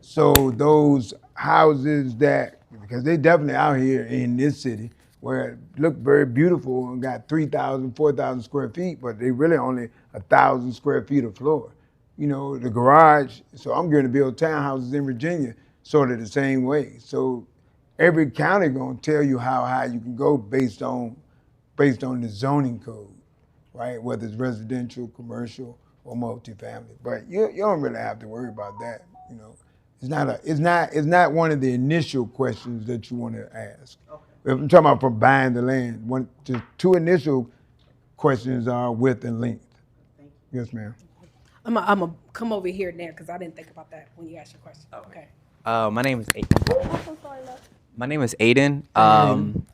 So those houses because they definitely out here in this city where it look very beautiful and got 3,000, 4,000 square feet, but they really only 1,000 square feet of floor. The garage, so I'm going to build townhouses in Virginia sort of the same way. So every county gonna tell you how high you can go based on the zoning code, right? Whether it's residential, commercial, or multifamily. But you don't really have to worry about that. It's not one of the initial questions that you want to ask. Okay. If I'm talking about for buying the land, the 2 initial questions are width and length. Thank you. Yes, ma'am. I'm gonna come over here now because I didn't think about that when you asked your question. Okay. My name is Aiden. My name is Aiden.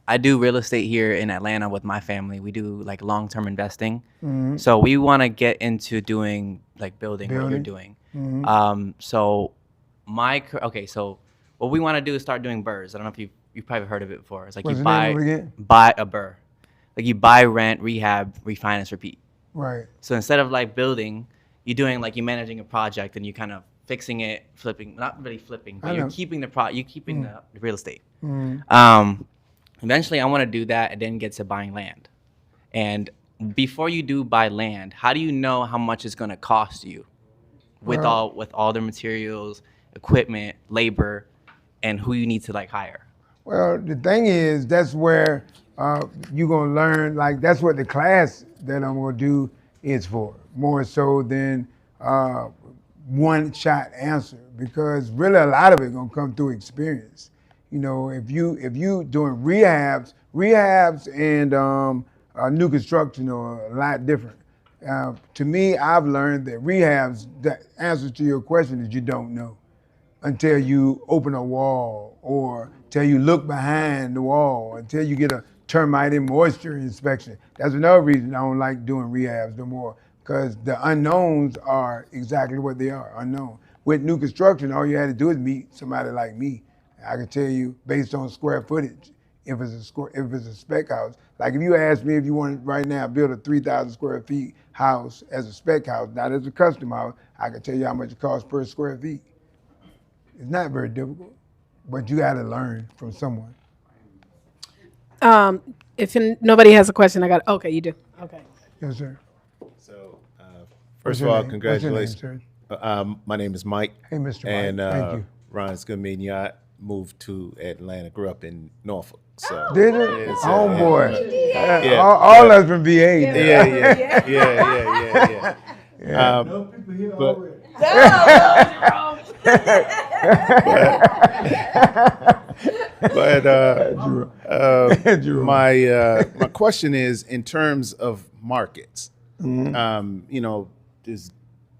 I do real estate here in Atlanta with my family. We do like long-term investing. So we want to get into doing like building what you're doing. So what we want to do is start doing BRRRRs. I don't know if you've probably heard of it before. It's like What's you the name of it again? buy a BRRRR. Like you buy, rent, rehab, refinance, repeat. Right. So instead of like building, you're managing a project and you kind of fixing it, flipping, not really flipping, but you're keeping the real estate. Eventually I want to do that and then get to buying land. And before you do buy land, how do you know how much it's going to cost you with all the materials, equipment, labor, and who you need to like hire? Well, the thing is, that's where you're gonna learn. Like that's what the class that I'm gonna do is for, more so than one-shot answer. Because really, a lot of it gonna come through experience. If you doing rehabs and new construction are a lot different. To me, I've learned that rehabs, the answer to your question is you don't know until you open a wall or till you look behind the wall, until you get a termite and moisture inspection. That's another reason I don't like doing rehabs no more, because the unknowns are exactly what they are, unknown. With new construction, all you had to do is meet somebody like me. I can tell you based on square footage, if it's a spec house. Like if you ask me if you want to right now build a 3,000 square feet house as a spec house, not as a custom house, I can tell you how much it costs per square feet. It's not very difficult, but you got to learn from someone. If nobody has a question, okay, you do. Okay. Yes, sir. So, What's first of your all, name? congratulations. What's your name, sir? My name is Mike. Hey, Mr. Mike. And Thank you. Ron, it's good meeting you. I moved to Atlanta, grew up in Norfolk. So Did it? yeah, so, Homeboy. Yeah. All us from VA. Yeah. No people here but- already. But Jerome. my question is in terms of markets. There's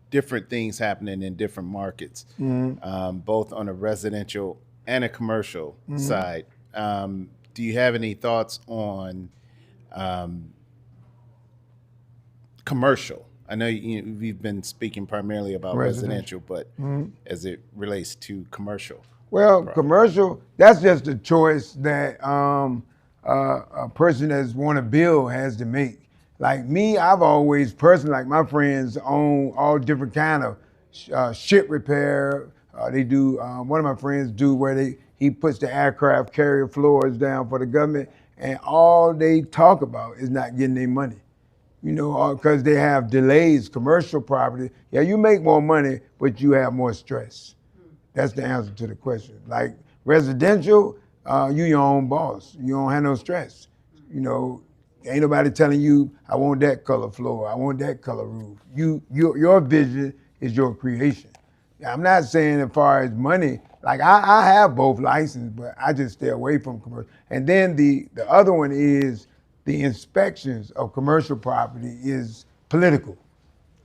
different things happening in different markets, both on a residential and a commercial side. Do you have any thoughts on commercial? I know we've been speaking primarily about residential, but as it relates to commercial. Well, commercial, that's just a choice that a person that's want to build has to make. Like me, I've always personally, like my friends own all different kind of ship repair, They do. One of my friends do where he puts the aircraft carrier floors down for the government, and all they talk about is not getting their money. You know, because they have delays. Commercial property, yeah, you make more money, but you have more stress. That's the answer to the question. Like residential, you your own boss. You don't have no stress. You know, ain't nobody telling you, I want that color floor, I want that color roof. Your vision is your creation. I'm not saying as far as money, like I have both licenses, but I just stay away from commercial. And then the other one is the inspections of commercial property is political.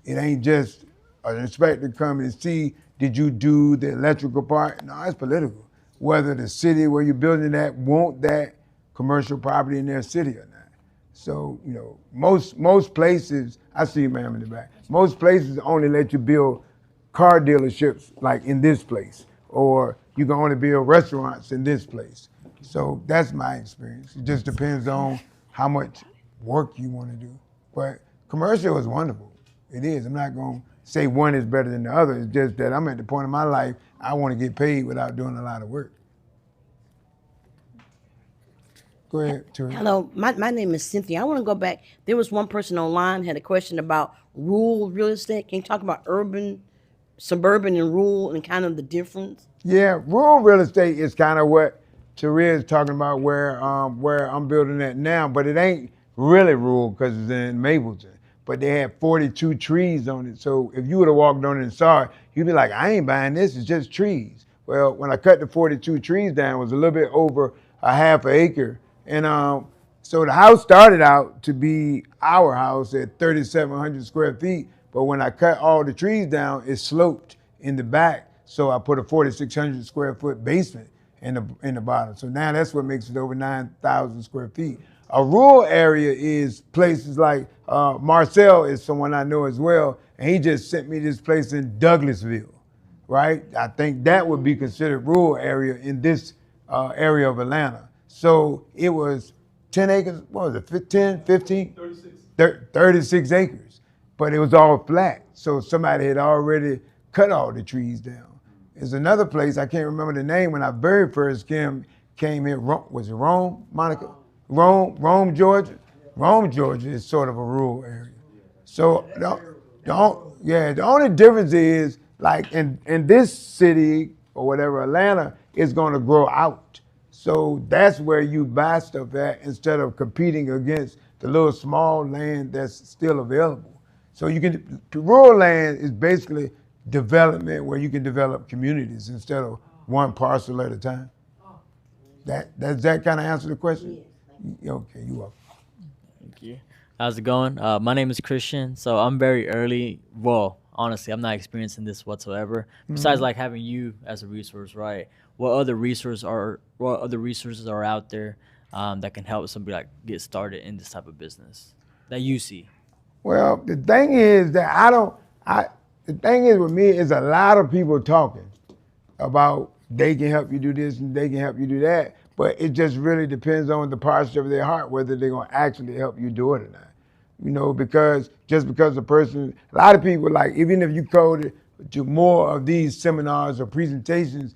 It ain't just an inspector coming and see, did you do the electrical part? No, it's political. Whether the city where you're building at want that commercial property in their city or not. So, you know, most places, I see you, ma'am, in the back. Most places only let you build car dealerships like in this place, or you can only build restaurants in this place. So that's my experience. It just depends on how much work you want to do. But commercial is wonderful. It is. I'm not going to say one is better than the other. It's just that I'm at the point in my life, I want to get paid without doing a lot of work. Go ahead, Teresa. Hello, my name is Cynthia. I want to go back. There was one person online had a question about rural real estate. Can you talk about urban, suburban, and rural and kind of the difference? Yeah, rural real estate is kind of what Taria is talking about where I'm building at now, but it ain't really rural because it's in Mapleton. But they had 42 trees on it. So if you would have walked on it and saw it, you'd be like, I ain't buying this, it's just trees. Well, when I cut the 42 trees down, it was a little bit over a half an acre. And so the house started out to be our house at 3,700 square feet. But when I cut all the trees down, it sloped in the back. So I put a 4,600 square foot basement in the bottom. So now that's what makes it over 9,000 square feet. A rural area is places like Marcel is someone I know as well, and he just sent me this place in Douglasville, right? I think that would be considered rural area in this area of Atlanta. So it was 10 acres, what was it, 10, 15? 36 acres, but it was all flat. So somebody had already cut all the trees down. There's another place, I can't remember the name, when I very first came here, was it Rome, Monica? Rome, Georgia? Rome, Georgia is sort of a rural area. So the only difference is, like in this city or whatever, Atlanta is gonna grow out. So that's where you buy stuff at instead of competing against the little small land that's still available. So rural land is basically development where you can develop communities instead of one parcel at a time. Does that kind of answer the question? Okay, you welcome. Thank you. How's it going? My name is Christian. So I'm very early. Well, honestly, I'm not experiencing this whatsoever. Besides, like having you as a resource, right? What other resources are out there that can help somebody like get started in this type of business that you see? Well, the thing is that the thing is with me is a lot of people talking about they can help you do this and they can help you do that, but it just really depends on the posture of their heart whether they're gonna actually help you do it or not. You know, because a person, a lot of people, like, even if you go to more of these seminars or presentations,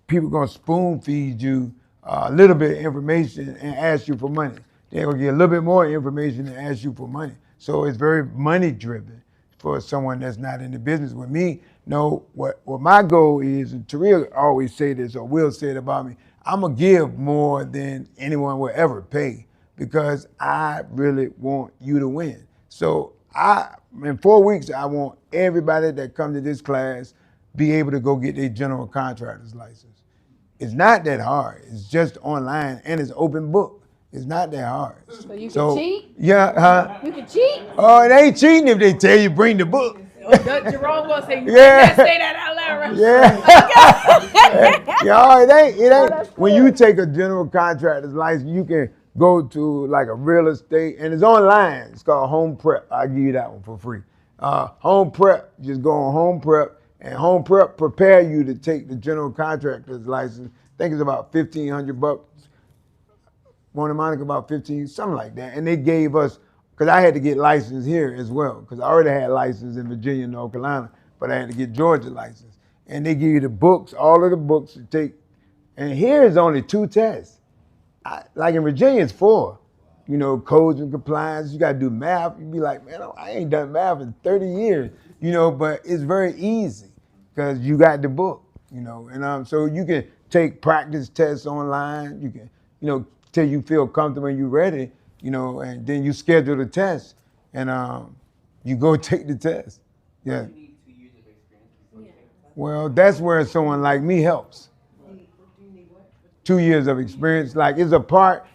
people gonna spoon feed you a little bit of information and ask you for money. They're gonna get a little bit more information and ask you for money. So it's very money driven for someone that's not in the business. With me, no, what my goal is, and Taria always say this or will say it about me, I'm gonna give more than anyone will ever pay because I really want you to win. So in 4 weeks, I want everybody that come to this class be able to go get their general contractor's license. It's not that hard. It's just online and it's open book. It's not that hard. So you can cheat? Yeah, huh? You can cheat? Oh, it ain't cheating if they tell you bring the book. Jerome gonna say, Yeah. say that out loud, right? Yeah. Yeah, it ain't. When you take a general contractor's license, you can go to like a real estate, and it's online. It's called Home Prep. I'll give you that one for free. Home Prep, just go on Home Prep, and Home Prep prepare you to take the general contractor's license. I think it's about $1,500. One of Monica about 15, something like that. And they gave us, because I had to get licensed here as well, because I already had license in Virginia and North Carolina, but I had to get Georgia license. and they give you the books, all of the books to take. And here is only 2 tests. Like in Virginia, it's 4. You know, codes and compliance. You got to do math. You be like, man, I ain't done math in 30 years. You know, but it's very easy because you got the book. You know, and so you can take practice tests online. You can, you know, till you feel comfortable and you're ready. You know, and then you schedule the test, and you go take the test. Yeah. Well, that's where someone like me helps. 2 years of experience, like it's a part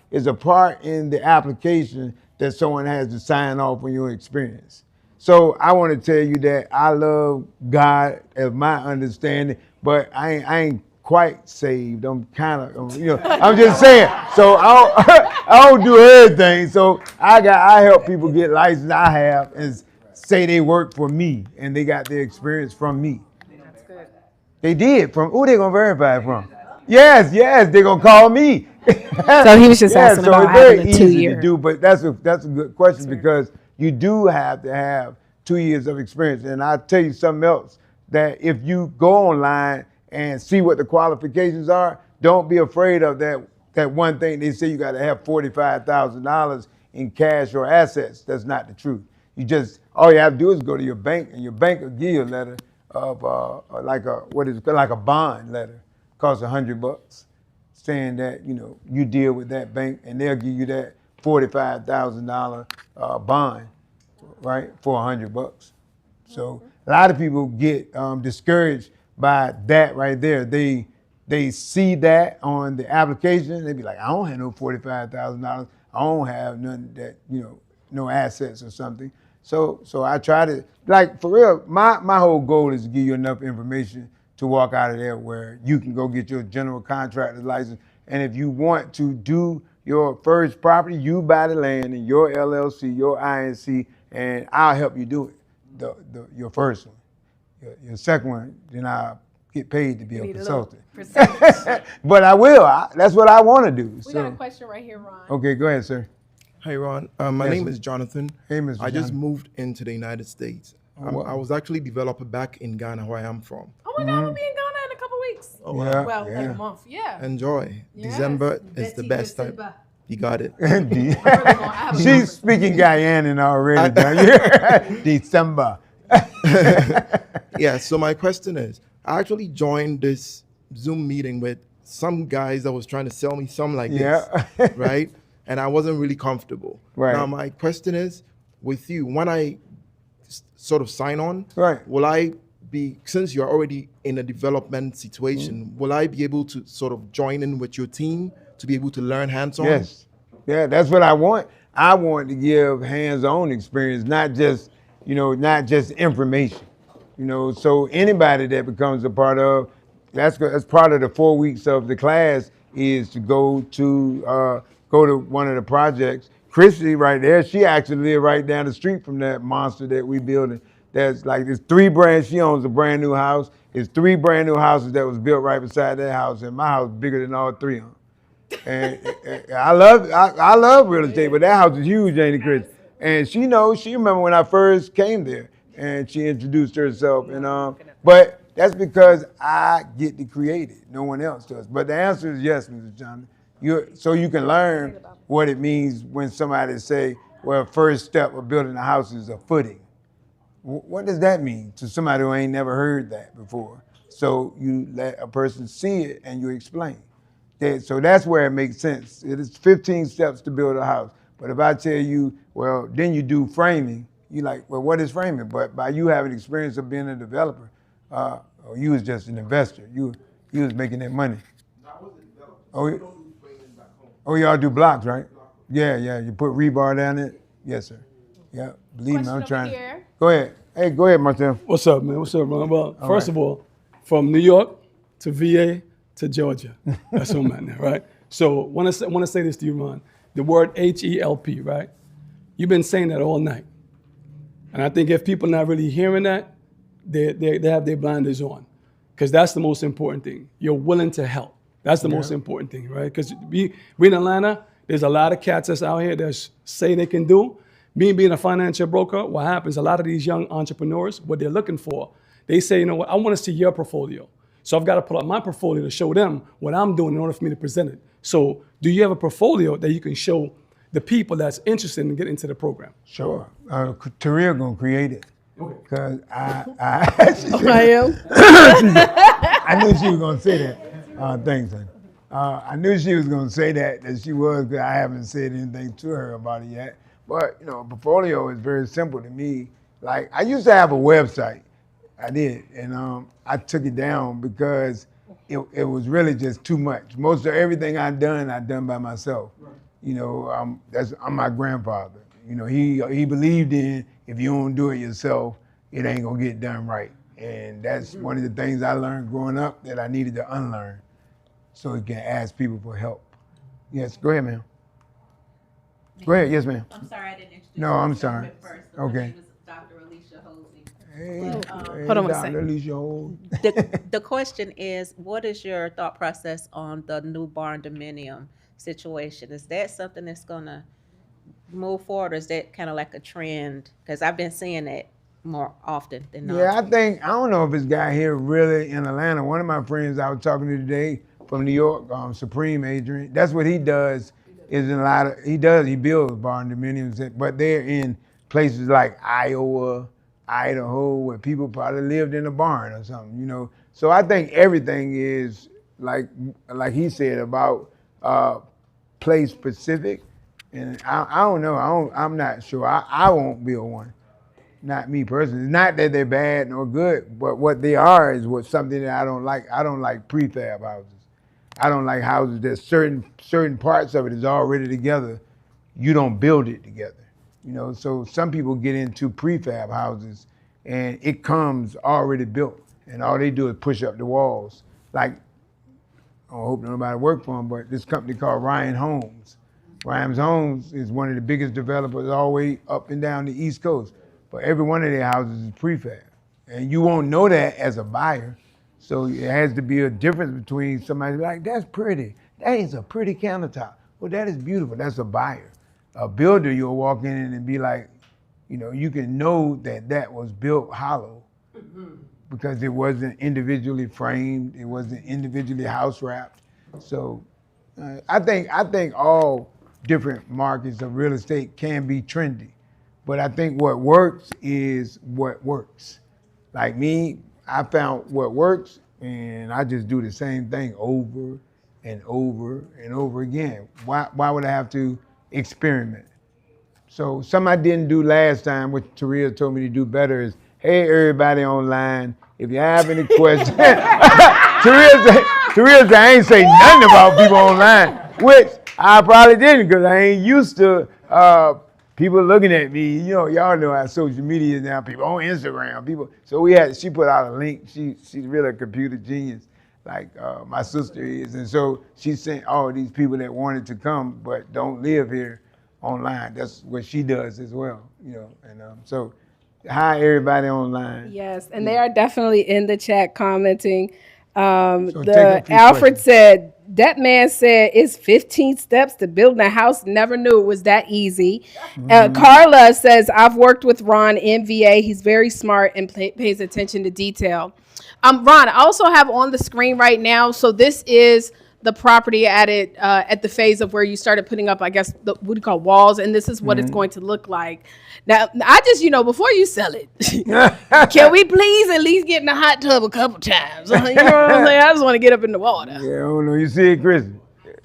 in the application that someone has to sign off on your experience. So I want to tell you that I love God as my understanding, but I ain't quite saved. I'm kind of, you know, I'm just saying. So I don't do everything. So I help people get licensed. I have and say they work for me and they got their experience from me. That's good. They did. From who they gonna verify it from? Yes, they're gonna call me. So he was just asking about having a 2 year. To do, but that's a good question because you do have to have 2 years of experience. And I'll tell you something else, that if you go online and see what the qualifications are, don't be afraid of that one thing. They say you got to have $45,000 in cash or assets. That's not the truth. All you have to do is go to your bank, and your bank will give you a letter of like a bond letter. Costs $100, saying that, you know, you deal with that bank and they'll give you that $45,000 bond, right, for $100. So a lot of people get discouraged by that right there. They see that on the application. They be like, I don't have no $45,000. I don't have nothing that, you know, no assets or something. So I try to, like, for real, my whole goal is to give you enough information to walk out of there where you can go get your general contractor's license. And if you want to do your first property, you buy the land in your LLC, your INC, and I'll help you do it, your first one. Your second one, then I'll get paid to be a consultant. But I will. That's what I want to do. We got a question right here, Ron. Okay, go ahead, sir. Hey, Ron. My name is Jonathan. Hey, Mr. I just Jonathan. moved into the United States. I was actually developer back in Ghana, where I am from. Oh my God, we'll be in Ghana in a couple weeks. Oh, wow. Well, like a month. Yeah. Enjoy. Yes. December is the best time. You got it. She's speaking Guyanan already. December. Yeah, so my question is, I actually joined this Zoom meeting with some guys that was trying to sell me something like this, right? And I wasn't really comfortable. Right. Now, my question is, with you, when I sort of sign on, right, will I be, since you're already in a development situation, will I be able to sort of join in with your team to be able to learn hands-on? Yes. Yeah, that's what I want. I want to give hands-on experience, not just information. You know, so anybody that becomes a part of, that's part of the 4 weeks of the class is to go to one of the projects. Chrissy right there, she actually lived right down the street from that monster that we building. There's 3 brands. She owns a brand new house. It's 3 brand new houses that was built right beside that house, and my house is bigger than all 3 of them. And I love real estate, but that house is huge, ain't it, Chris? And she remember when I first came there, and she introduced herself. And but that's because I get to create it. No one else does. But the answer is yes, Mr. Johnson. So you can learn what it means when somebody say, well, first step of building a house is a footing. What does that mean to somebody who ain't never heard that before? So you let a person see it and you explain. So that's where it makes sense. It is 15 steps to build a house. But if I tell you, well, then you do framing, you like, well, what is framing? But by you having experience of being a developer, or you was just an investor, you was making that money. Oh, y'all do blocks, right? Yeah. You put rebar down it? Yes, sir. Yeah, believe me, I'm trying. Go ahead. Hey, go ahead, Martin. What's up, man? What's up, Ron? Well, first of all, from New York to VA to Georgia. That's where I'm at now, right? So I want to say this to you, Ron. The word HELP, right? You've been saying that all night. And I think if people not really hearing that, they have their blinders on. Because that's the most important thing. You're willing to help. That's the most important thing, right? Because we in Atlanta, there's a lot of cats that's out here that say they can do. Me being a financial broker, what happens, a lot of these young entrepreneurs, what they're looking for They say, you know what, I want to see your portfolio. So I've got to pull up my portfolio to show them what I'm doing in order for me to present it. So do you have a portfolio that you can show the people that's interested in getting into the program? Sure. Taria gonna create it. Cause I am. I knew she was gonna say that. Thanks, honey. I knew she was gonna say that she was, because I haven't said anything to her about it yet. But you know, a portfolio is very simple to me. Like, I used to have a website. I did, and I took it down because it was really just too much. Most of everything I've done by myself. You know, I'm my grandfather. You know, he believed in, if you don't do it yourself, it ain't gonna get done right. And that's one of the things I learned growing up that I needed to unlearn, so you can ask people for help. Yes, go ahead, ma'am. Go ahead, yes, ma'am. I'm sorry I didn't introduce No, I'm myself sorry. at first. Okay. My name is Dr. Alicia Hosey. Hey, Hold on one Dr. second. Alicia Hosey. The question is, what is your thought process on the new barn dominium situation? Is that something that's gonna move forward, or is that kind of like a trend? Because I've been seeing that more often than not. Yeah, I don't know if this guy here really in Atlanta. One of my friends I was talking to today from New York, Supreme Adrian, that's what he does, is in a lot of, he builds barn dominiums, but they're in places like Iowa, Idaho, where people probably lived in a barn or something, you know. So I think everything is, like he said, about place specific. And I don't know, I'm not sure. I won't build one. Not me personally. Not that they're bad nor good, but what they are is something that I don't like. I don't like prefab houses. I don't like houses that certain parts of it is already together. You don't build it together. You know, so some people get into prefab houses and it comes already built, and all they do is push up the walls. Like, I hope nobody work for them, but this company called Ryan Homes. Ryan Homes is one of the biggest developers all the way up and down the East Coast. But every one of their houses is prefab. And you won't know that as a buyer. So it has to be a difference between somebody like, that's pretty. That is a pretty countertop. Well, that is beautiful. That's a buyer. A builder, you'll walk in and be like, you know, you can know that that was built hollow because it wasn't individually framed. It wasn't individually house wrapped. So I think all different markets of real estate can be trendy. But I think what works is what works. Like me, I found what works, and I just do the same thing over and over and over again. Why would I have to experiment? So something I didn't do last time, which Taria told me to do better, is, hey, everybody online, if you have any questions. Taria said, I ain't say nothing about people online, which I probably didn't, because I ain't used to people looking at me. You know, y'all know how social media is now, people on Instagram, people. So she put out a link. She's really a computer genius, like my sister is. And so she sent all these people that wanted to come but don't live here online. That's what she does as well, you know. And so hi, everybody online. Yes, and they are definitely in the chat commenting. Alfred questions. Said, that man said it's 15 steps to building a house. Never knew it was that easy. Carla says, I've worked with Ron in VA. He's very smart and pays attention to detail. Ron, I also have on the screen right now. So this is the property at the phase of where you started putting up, I guess, what do you call walls, and this is what it's going to look like. Now, I just, before you sell it, can we please at least get in the hot tub a couple times? You know what I'm saying? I just want to get up in the water. Yeah, oh no, you see it, Chris?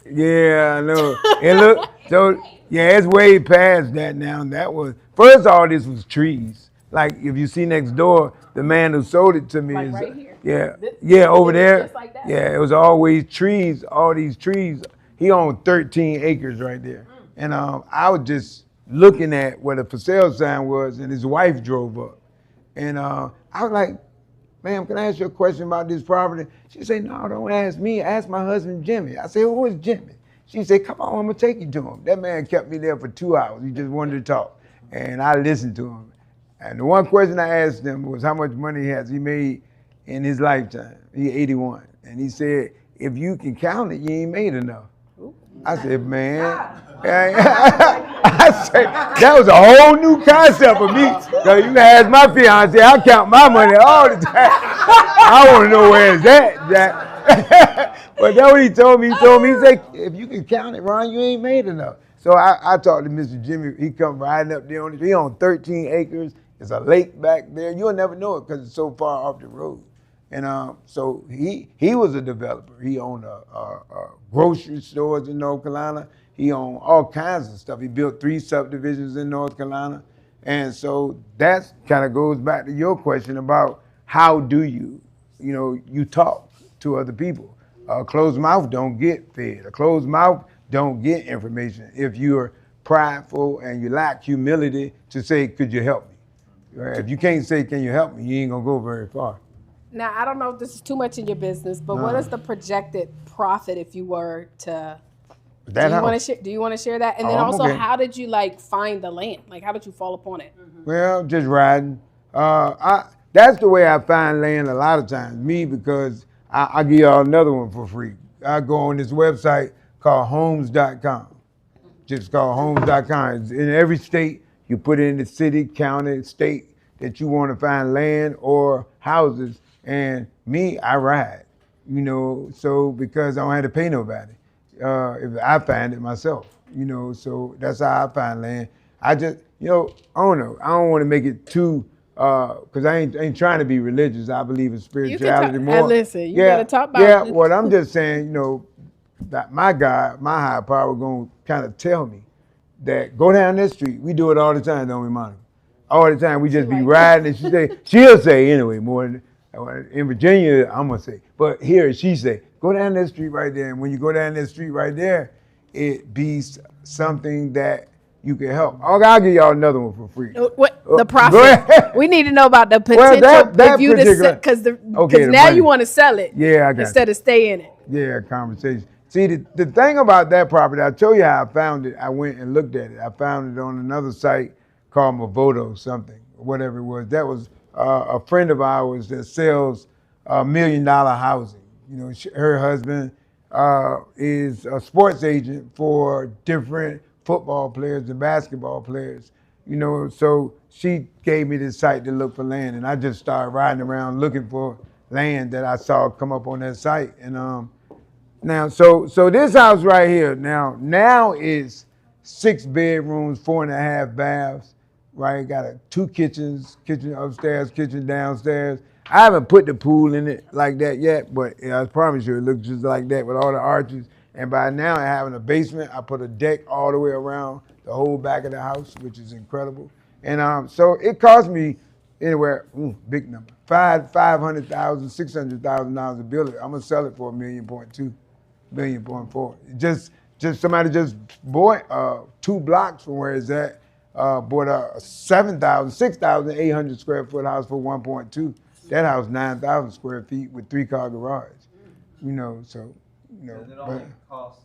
Yeah, I know. And look, so yeah, it's way past that now. That was, first all this was trees. Like if you see next door, the man who sold it to me is right here. Yeah, over there. Just like that. Yeah, it was always trees, all these trees. He owned 13 acres right there. And I was just looking at where the for sale sign was, and his wife drove up. And I was like, ma'am, can I ask you a question about this property? She said, no, don't ask me. Ask my husband, Jimmy. I said, who is Jimmy? She said, come on, I'm going to take you to him. That man kept me there for 2 hours. He just wanted to talk. And I listened to him. And the one question I asked him was how much money has he made in his lifetime. He's 81. And he said, if you can count it, you ain't made enough. I said, man, I said, that was a whole new concept for me. Because you ask my fiance, I count my money all the time. I want to know where it's at, Jack. But that's what he told me. He told me, he said, if you can count it, Ron, you ain't made enough. So I talked to Mr. Jimmy. He come riding up there. He on 13 acres. There's a lake back there. You'll never know it because it's so far off the road. And so he was a developer. He owned a grocery stores in North Carolina. He owned all kinds of stuff. He built 3 subdivisions in North Carolina. And so that kind of goes back to your question about how do you talk to other people. A closed mouth don't get fed. A closed mouth don't get information. If you're prideful and you lack humility to say, could you help me? If you can't say, can you help me, you ain't gonna go very far. Now, I don't know if this is too much in your business, but what is the projected profit if you were to? Do you want to share that? And then also, how did you find the land? Like, how did you fall upon it? Well, just riding. That's the way I find land a lot of times. Me, because I'll give y'all another one for free. I go on this website called homes.com. Just called homes.com. In every state, you put in the city, county, state that you want to find land or houses. And me, I ride, so because I don't have to pay nobody. If I find it myself, so that's how I find land. I just, I don't know. I don't want to make it too, because I ain't trying to be religious. I believe in spirituality more. Listen, you gotta talk about it. What I'm just saying, that my God, my higher power going to kind of tell me that go down this street. We do it all the time, don't we, Monica? All the time. We just be riding, and she'll say anyway, more than, in Virginia, I'm going to say. But here, she say, go down that street right there. And when you go down that street right there, it be something that you can help. I'll give y'all another one for free. What the profit? We need to know about the potential for you to sell, because now you want to sell it. Yeah, I got instead of stay in it. Yeah, conversation. See, the thing about that property, I'll tell you how I found it. I went and looked at it. I found it on another site called Mavoto something, whatever it was. That was a friend of ours that sells $1 million housing. Her husband is a sports agent for different football players and basketball players. So she gave me this site to look for land, and I just started riding around looking for land that I saw come up on that site. And now, so this house right here now is 6 bedrooms, 4.5 baths. Right, got 2 kitchens, kitchen upstairs, kitchen downstairs. I haven't put the pool in it like that yet, but I promise you it looks just like that with all the arches. And by now having a basement, I put a deck all the way around the whole back of the house, which is incredible. And so it cost me anywhere, big number, $500,000, $600,000 to build it. I'm gonna sell it for $1.2 million, $1.4 million. Just somebody just bought 2 blocks from where it's at. Bought a 6,800 square foot house for 1.2. That house 9,000 square feet with 3-car garage. Does it only cost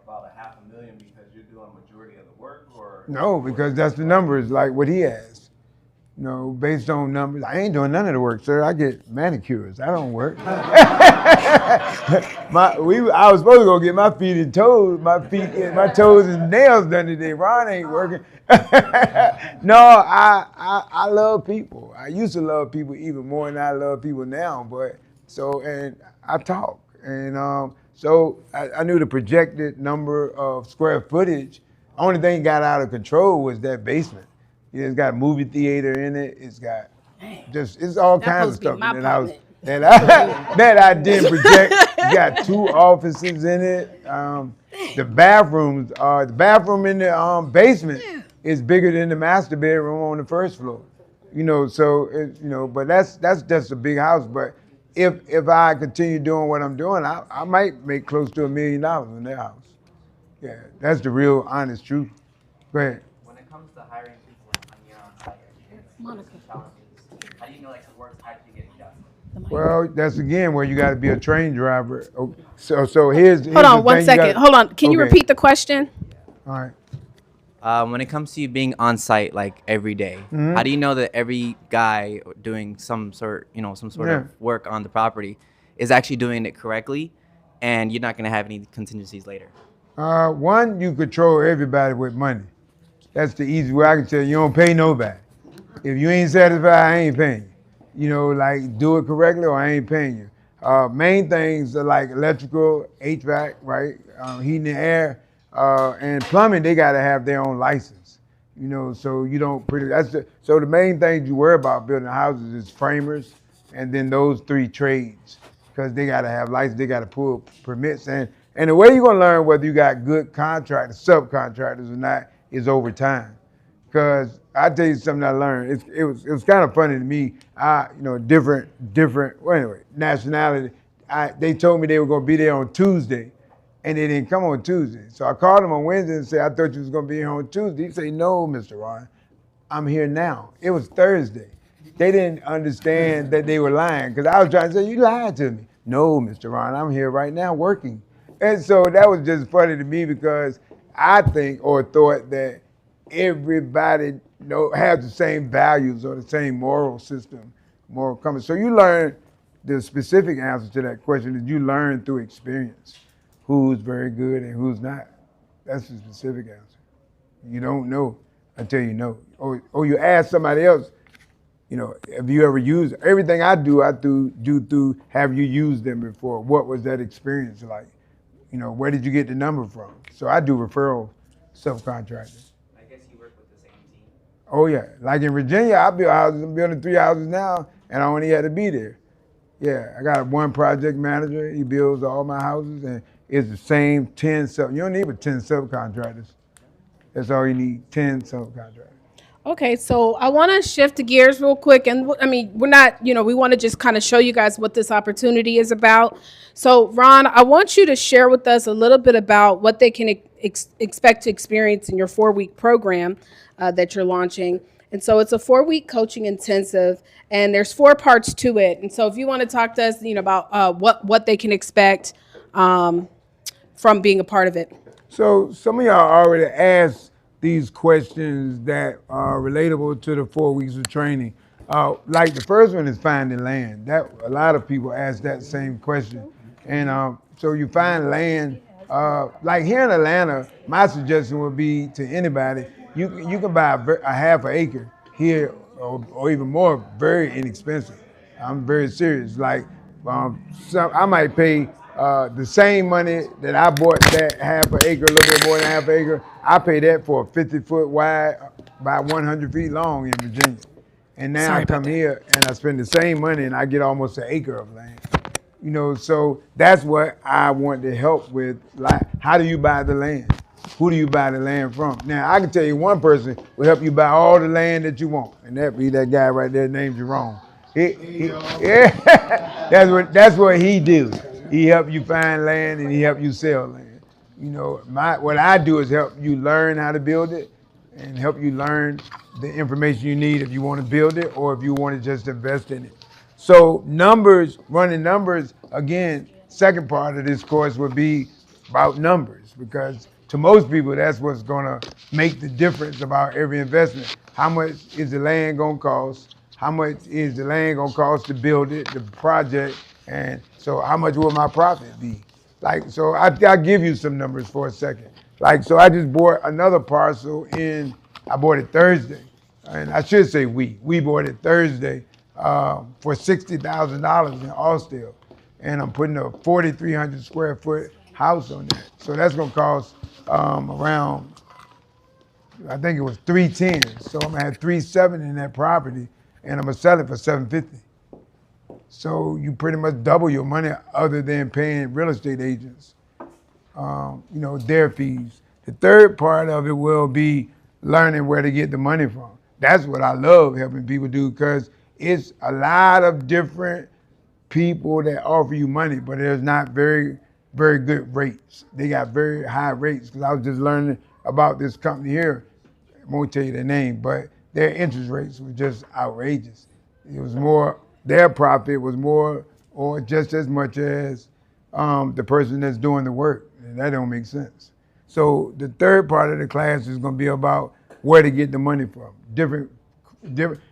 about $500,000 because you're doing majority of the work, or? No, because that's the numbers like what he has. Based on numbers. I ain't doing none of the work, sir. I get manicures. I don't work. I was supposed to go get my feet and toes, my toes and nails done today. Ron ain't working. No, I love people. I used to love people even more than I love people now. And I talk. And so I knew the projected number of square footage. Only thing got out of control was that basement. It's got a movie theater in it. It's got it's all kinds of stuff in that house that I didn't project. It's got 2 offices in it. The bathroom in the basement is bigger than the master bedroom on the first floor. But that's just a big house. But if I continue doing what I'm doing, I might make close to $1 million in that house. Yeah, that's the real honest truth. Go ahead. When it comes to hiring people on site, Monica. How do you know the work's actually getting done? Well, that's again where you got to be a train driver. So here's hold on 1 second. Hold on. Can you repeat the question? All right. When it comes to you being on site like every day, how do you know that every guy doing some sort of work on the property is actually doing it correctly, and you're not going to have any contingencies later? One, you control everybody with money. That's the easy way I can tell you. You don't pay nobody. If you ain't satisfied, I ain't paying you. You know, like do it correctly or I ain't paying you. Main things are like electrical, HVAC, right? Heating and air, and plumbing. They got to have their own license. You know, so you don't so the main things you worry about building houses is framers, and then those three trades, because they got to have license. They got to pull permits, and the way you're gonna learn whether you got good contractors, subcontractors or not is over time. Because I tell you something I learned. It was kind of funny to me. Different. Well, anyway, nationality. They told me they were gonna be there on Tuesday, and they didn't come on Tuesday. So I called them on Wednesday and said, I thought you was gonna be here on Tuesday. He said, no, Mr. Ron, I'm here now. It was Thursday. They didn't understand that they were lying because I was trying to say, you lied to me. No, Mr. Ron, I'm here right now working. And so that was just funny to me because I think or thought that everybody have the same values or the same moral system, moral compass. So you learn the specific answer to that question is you learn through experience who's very good and who's not. That's the specific answer. You don't know until you know. Or you ask somebody else, have you ever used it? Everything I do through have you used them before? What was that experience like? Where did you get the number from? So I do referral subcontracting. Oh yeah, like in Virginia, I build houses. I'm building 3 houses now, and I only had to be there. Yeah, I got one project manager. He builds all my houses, and it's the same 10 sub. You don't need but 10 subcontractors. That's all you need, 10 subcontractors. Okay, so I want to shift the gears real quick, and I mean, we're not, we want to just kind of show you guys what this opportunity is about. So, Ron, I want you to share with us a little bit about what they can expect to experience in your 4-week program that you're launching. And so it's a 4-week coaching intensive, and there's 4 parts to it. And so if you want to talk to us, about what they can expect from being a part of it. So some of y'all already asked these questions that are relatable to the 4 weeks of training. Like the first one is finding land. That a lot of people ask that same question. And so you find land, like here in Atlanta, my suggestion would be to anybody, you can buy a half an acre here or even more, very inexpensive. I'm very serious. Like I might pay the same money that I bought that half an acre, a little bit more than half an acre, I pay that for a 50-foot wide, about 100 feet long in Virginia. And now I come here and I spend the same money and I get almost an acre of land. So that's what I want to help with. Like, how do you buy the land? Who do you buy the land from? Now, I can tell you one person will help you buy all the land that you want, and that be that guy right there named Jerome. Yeah, that's what he do. He help you find land and he help you sell land. What I do is help you learn how to build it and help you learn the information you need if you want to build it or if you want to just invest in it. So running numbers, again, second part of this course would be about numbers, because to most people, that's what's gonna make the difference about every investment. How much is the land gonna cost? How much is the land gonna cost to build it, the project? And so how much will my profit be? So I'll give you some numbers for a second. So I just bought another parcel I bought it Thursday. And I should say we bought it Thursday for $60,000 in Austell. And I'm putting a 4,300 square foot house on that. So that's gonna cost around, I think it was 310. So I'm gonna have 370 in that property, and I'm gonna sell it for 750. So you pretty much double your money other than paying real estate agents, their fees. The third part of it will be learning where to get the money from. That's what I love helping people do, because it's a lot of different people that offer you money, but there's not very, very good rates. They got very high rates, because I was just learning about this company here. I won't tell you their name, but their interest rates were just outrageous. It was more, their profit was more or just as much as the person that's doing the work. And that don't make sense. So the third part of the class is gonna be about where to get the money from. Different.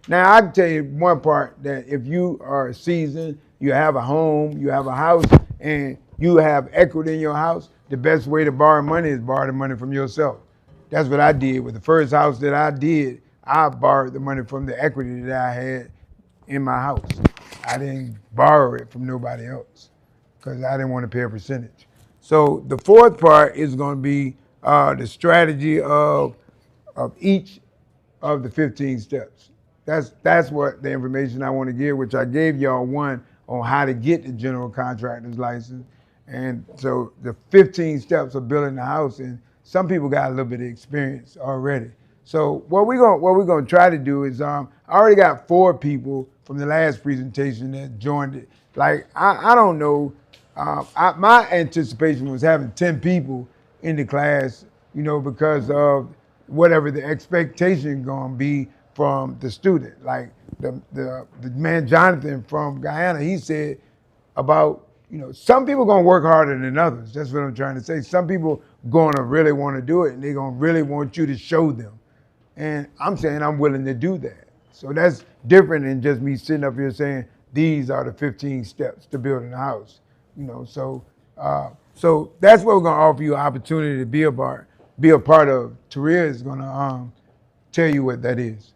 Now I can tell you one part, that if you are seasoned, you have a home, you have a house, and you have equity in your house, the best way to borrow money is borrow the money from yourself. That's what I did with the first house that I did. I borrowed the money from the equity that I had in my house. I didn't borrow it from nobody else because I didn't want to pay a percentage. So the fourth part is going to be the strategy of each of the 15 steps. That's what the information I want to give, which I gave y'all one on how to get the general contractor's license. And so the 15 steps of building the house, and some people got a little bit of experience already. So what we're gonna try to do is I already got 4 people from the last presentation that joined it. Like I don't know, my anticipation was having 10 people in the class, you know, because of whatever the expectation gonna be from the student. Like the man Jonathan from Guyana, he said about, you know, some people gonna work harder than others. That's what I'm trying to say. Some people gonna really want to do it, and they're gonna really want you to show them. And I'm saying I'm willing to do that. So that's different than just me sitting up here saying these are the 15 steps to building a house. You know, so that's what we're gonna offer you an opportunity to be a part of. Taria is gonna tell you what that is.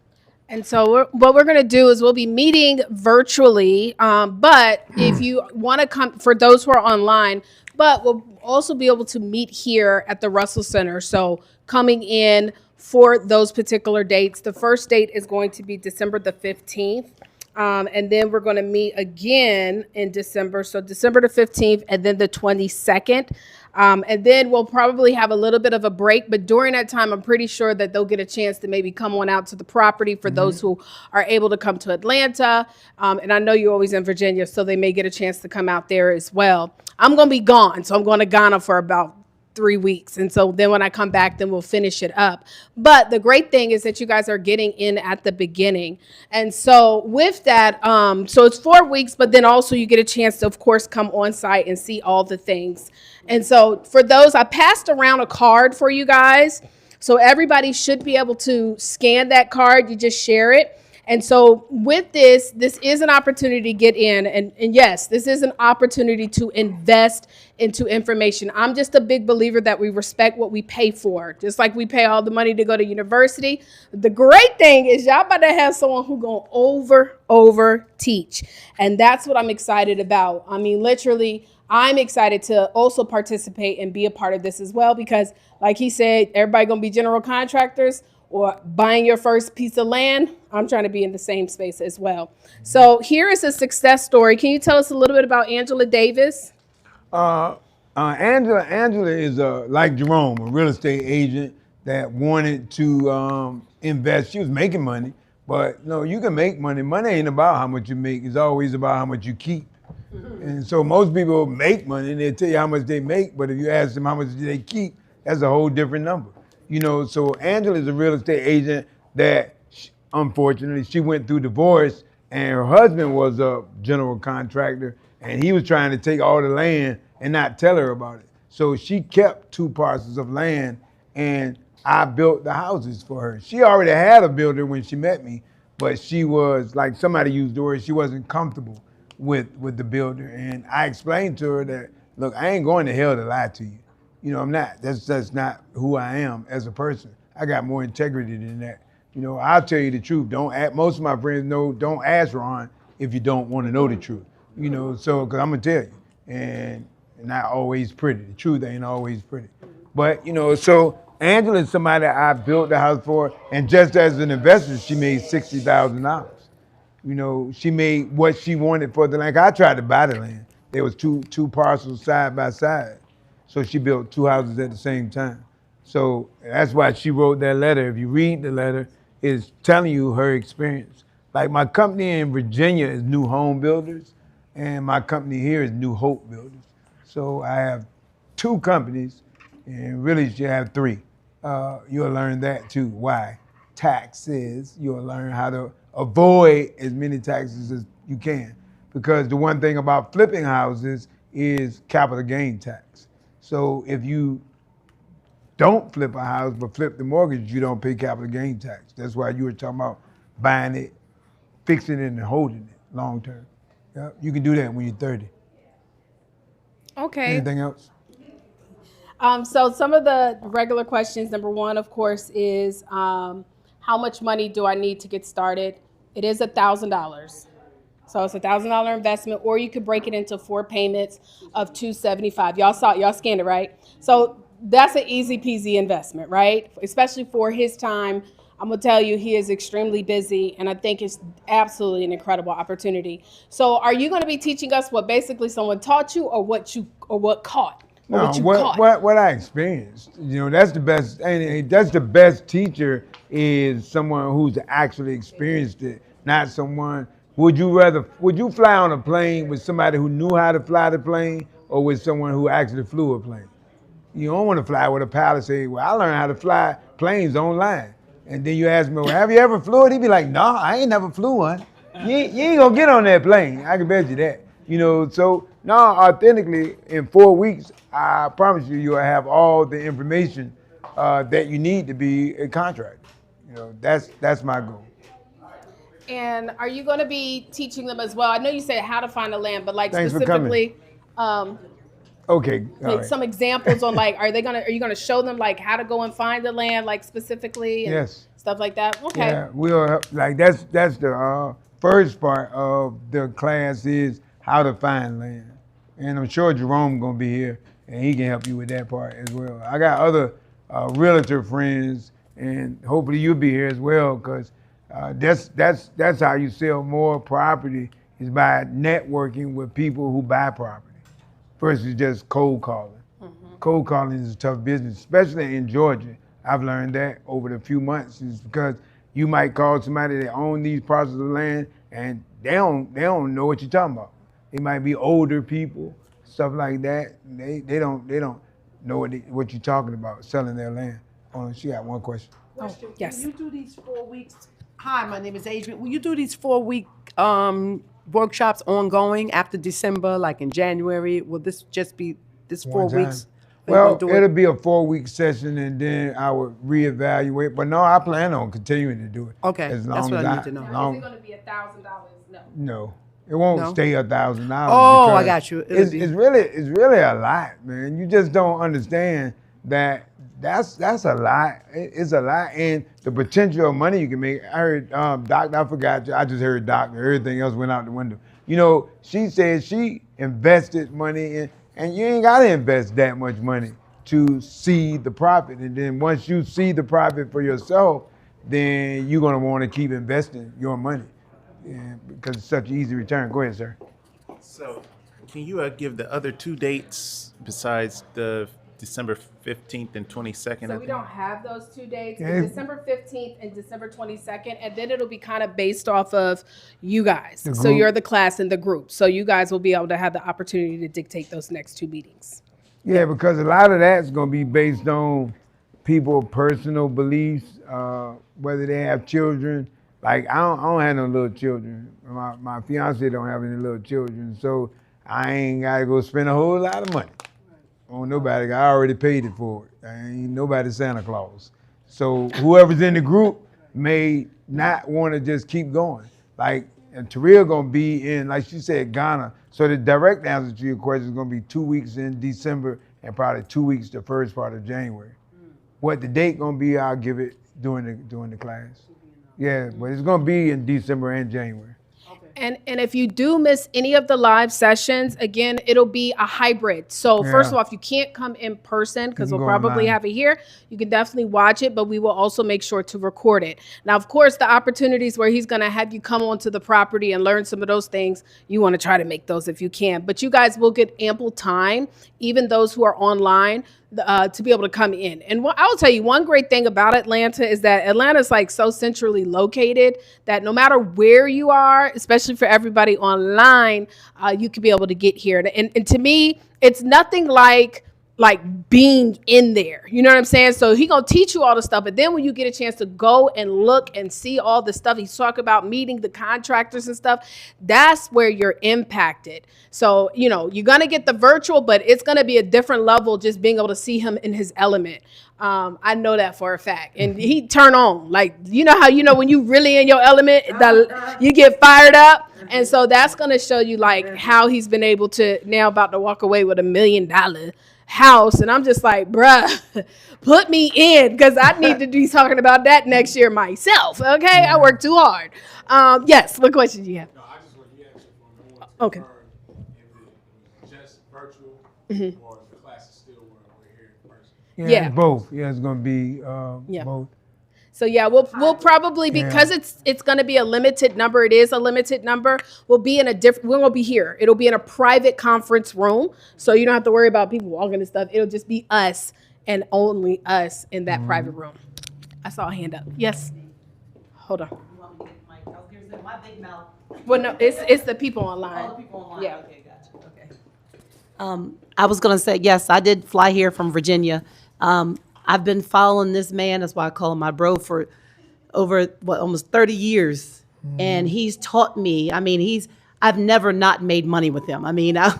And so what we're going to do is we'll be meeting virtually, but if you want to come, for those who are online, but we'll also be able to meet here at the Russell Center. So coming in for those particular dates, the first date is going to be December the 15th. And then we're going to meet again in December. So December the 15th and then the 22nd. And then we'll probably have a little bit of a break. But during that time, I'm pretty sure that they'll get a chance to maybe come on out to the property for those who are able to come to Atlanta. And I know you're always in Virginia, so they may get a chance to come out there as well. I'm going to be gone. So I'm going to Ghana for about 3 weeks. And so then when I come back, then we'll finish it up. But the great thing is that you guys are getting in at the beginning. And so with that, so it's 4 weeks, but then also you get a chance to, of course, come on site and see all the things. And so for those, I passed around a card for you guys. So everybody should be able to scan that card. You just share it. And so with this is an opportunity to get in. And yes, this is an opportunity to invest into information. I'm just a big believer that we respect what we pay for, just like we pay all the money to go to university. The great thing is y'all about to have someone who gonna over teach. And that's what I'm excited about. I mean, literally, I'm excited to also participate and be a part of this as well, because like he said, everybody gonna be general contractors or buying your first piece of land. I'm trying to be in the same space as well. So here is a success story. Can you tell us a little bit about Angela Davis? Angela is like Jerome, a real estate agent that wanted to invest. She was making money, but no, you can make money. Money ain't about how much you make. It's always about how much you keep. And so most people make money and they'll tell you how much they make, but if you ask them how much do they keep, that's a whole different number. You know, so Angela is a real estate agent that unfortunately she went through divorce, and her husband was a general contractor, and he was trying to take all the land and not tell her about it. So she kept 2 parcels of land, and I built the houses for her. She already had a builder when she met me, but she was, like somebody used the word, she wasn't comfortable with the builder. And I explained to her that, look, I ain't going to hell to lie to you. You know, I'm not. That's not who I am as a person. I got more integrity than that. You know, I'll tell you the truth. Most of my friends know, don't ask Ron if you don't want to know the truth. You know, so, because I'm going to tell you. And not always pretty. The truth ain't always pretty. But, you know, so Angela is somebody I built the house for, and just as an investor, she made $60,000. You know, she made what she wanted for the land. I tried to buy the land. There was two parcels side by side. So she built 2 houses at the same time. So that's why she wrote that letter. If you read the letter, it's telling you her experience. Like my company in Virginia is New Home Builders, and my company here is New Hope Builders. So I have 2 companies, and really should have 3. You'll learn that too. Why? Taxes. You'll learn how to avoid as many taxes as you can. Because the one thing about flipping houses is capital gain tax. So if you don't flip a house but flip the mortgage, you don't pay capital gain tax. That's why you were talking about buying it, fixing it, and holding it long term. Yeah, you can do that when you're 30. Okay. Anything else? So some of the regular questions, number one, of course, is how much money do I need to get started? It is $1,000. So it's $1,000 investment, or you could break it into 4 payments of $275. Y'all scanned it, right? So that's an easy peasy investment, right? Especially for his time. I'm gonna tell you, he is extremely busy, and I think it's absolutely an incredible opportunity. So are you gonna be teaching us what basically someone taught you, or what caught? Or No, what you caught? what I experienced, that's the best, and that's the best teacher is someone who's actually experienced it, not someone. Would you fly on a plane with somebody who knew how to fly the plane, or with someone who actually flew a plane? You don't want to fly with a pilot say, well, I learned how to fly planes online. And then you ask me, well, have you ever flew it? He'd be like, no, I ain't never flew one. You ain't gonna get on that plane. I can bet you that. So no, authentically, in 4 weeks, I promise you'll have all the information that you need to be a contractor. That's my goal. And are you going to be teaching them as well? I know you said how to find the land, but like Thanks for specifically, Okay. All right. some examples on like, are you gonna show them like how to go and find the land, like specifically, and Yes. stuff like that? Okay. Yeah, we'll like that's the first part of the class is how to find land, and I'm sure Jerome gonna be here and he can help you with that part as well. I got other realtor friends, and hopefully you'll be here as well, because that's how you sell more property is by networking with people who buy property versus just cold calling. Cold calling is a tough business, especially in Georgia. I've learned that over the few months is because you might call somebody that own these parcels of land and they don't know what you're talking about. They might be older people, stuff like that. They don't know what you're talking about selling their land. Oh, she got one question. Question. yes. Will you do these 4 weeks? Hi, my name is Adrian. Will you do these 4-week workshops ongoing after December, like in January? Will this just be this 4 One time. weeks? Well, it'll be a 4-week session, and then I would reevaluate. But no, I plan on continuing to do it. Okay, as long that's what as I need to know. Now, is it going to be $1,000? No. No, it won't No? stay $1,000. Oh, I because got you. It's really a lot, man. You just don't understand that. That's a lot. It's a lot, and the potential of money you can make. I heard Doc. I forgot. I just heard Doc. Everything else went out the window. She said she invested money in. And you ain't gotta invest that much money to see the profit. And then once you see the profit for yourself, then you're gonna wanna keep investing your money because it's such an easy return. Go ahead, sir. So, can you give the other 2 dates besides the December 15th and 22nd? So we don't have those 2 dates. Yeah. It's December 15th and December 22nd, and then it'll be kind of based off of you guys. The So group. you're the class and the group. So you guys will be able to have the opportunity to dictate those next 2 meetings. Yeah, because a lot of that's gonna be based on people's personal beliefs, whether they have children. Like I don't have no little children. My fiance don't have any little children, so I ain't gotta go spend a whole lot of money on nobody. I already paid it for it. I ain't nobody Santa Claus. So whoever's in the group may not want to just keep going. Like, and Taria gonna be in, like she said, Ghana. So the direct answer to your question is gonna be 2 weeks in December and probably 2 weeks the first part of January. What the date gonna be, I'll give it during the class. Yeah, but it's gonna be in December and January. And if you do miss any of the live sessions, again, it'll be a hybrid. So first of Yeah. all, if you can't come in person, because You we'll can go probably online. have it here, you can definitely watch it, but we will also make sure to record it. Now, of course, the opportunities where he's going to have you come onto the property and learn some of those things, you want to try to make those if you can. But you guys will get ample time, even those who are online, to be able to come in. And I will tell you, one great thing about Atlanta is that Atlanta's like so centrally located that no matter where you are, especially for everybody online, you could be able to get here. And to me, it's nothing like being in there. You know what I'm saying? So he gonna teach you all the stuff, but then when you get a chance to go and look and see all the stuff he's talking about, meeting the contractors and stuff, that's where you're impacted. So, you're gonna get the virtual, but it's gonna be a different level just being able to see him in his element. I know that for a fact. And he turn on, like, how when you really in your element, you get fired up. And so that's gonna show you like how he's been able to now about to walk away with $1 million house. And I'm just like, bruh, put me in, because I need to be talking about that next year myself. Okay, I work too hard. Yes, what question do you have? No, I just want you answer for me. I want Okay. to confirm if it was just virtual or if the classes still were here in person. Yeah. It's both. Yeah, it's gonna be Yeah. both. So yeah, we'll probably, because it's going to be a limited number. It is a limited number. We'll be in a different. We won't be here. It'll be in a private conference room, so you don't have to worry about people walking and stuff. It'll just be us and only us in that private room. I saw a hand up. Yes. Hold on. My big mouth. Well, no, it's the people online. Oh, people online. Yeah. Okay, gotcha. Okay. I was gonna say yes. I did fly here from Virginia. I've been following this man. That's why I call him my bro for over almost 30 years, and he's taught me. I mean, I've never not made money with him. I mean, I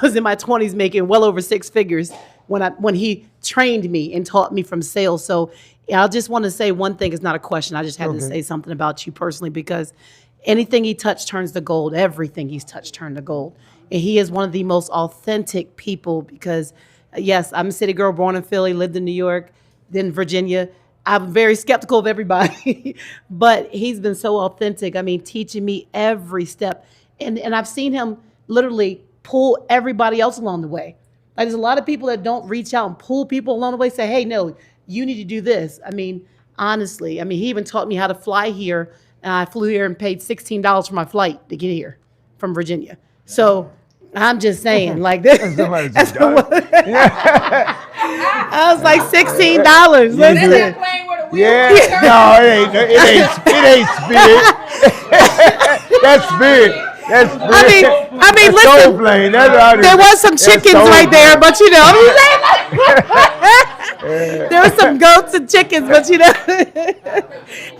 was in my 20s making well over six figures when he trained me and taught me from sales. So I just want to say one thing. It's not a question. I just had to say something about you personally, because anything he touched turns to gold. Everything he's touched turned to gold. And he is one of the most authentic people, because yes, I'm a city girl born in Philly, lived in New York, then Virginia. I'm very skeptical of everybody, but he's been so authentic. I mean, teaching me every step. And I've seen him literally pull everybody else along the way. Like, there's a lot of people that don't reach out and pull people along the way, say, hey, no, you need to do this. I mean, honestly, he even taught me how to fly here. And I flew here and paid $16 for my flight to get here from Virginia. So I'm just saying, like this. I was like $16. Listen. Yeah, no, it ain't spirit. That's spirit. That's spirit. I mean, listen. Plane. There was some chickens right there, but you know, there were some goats and chickens, but you know,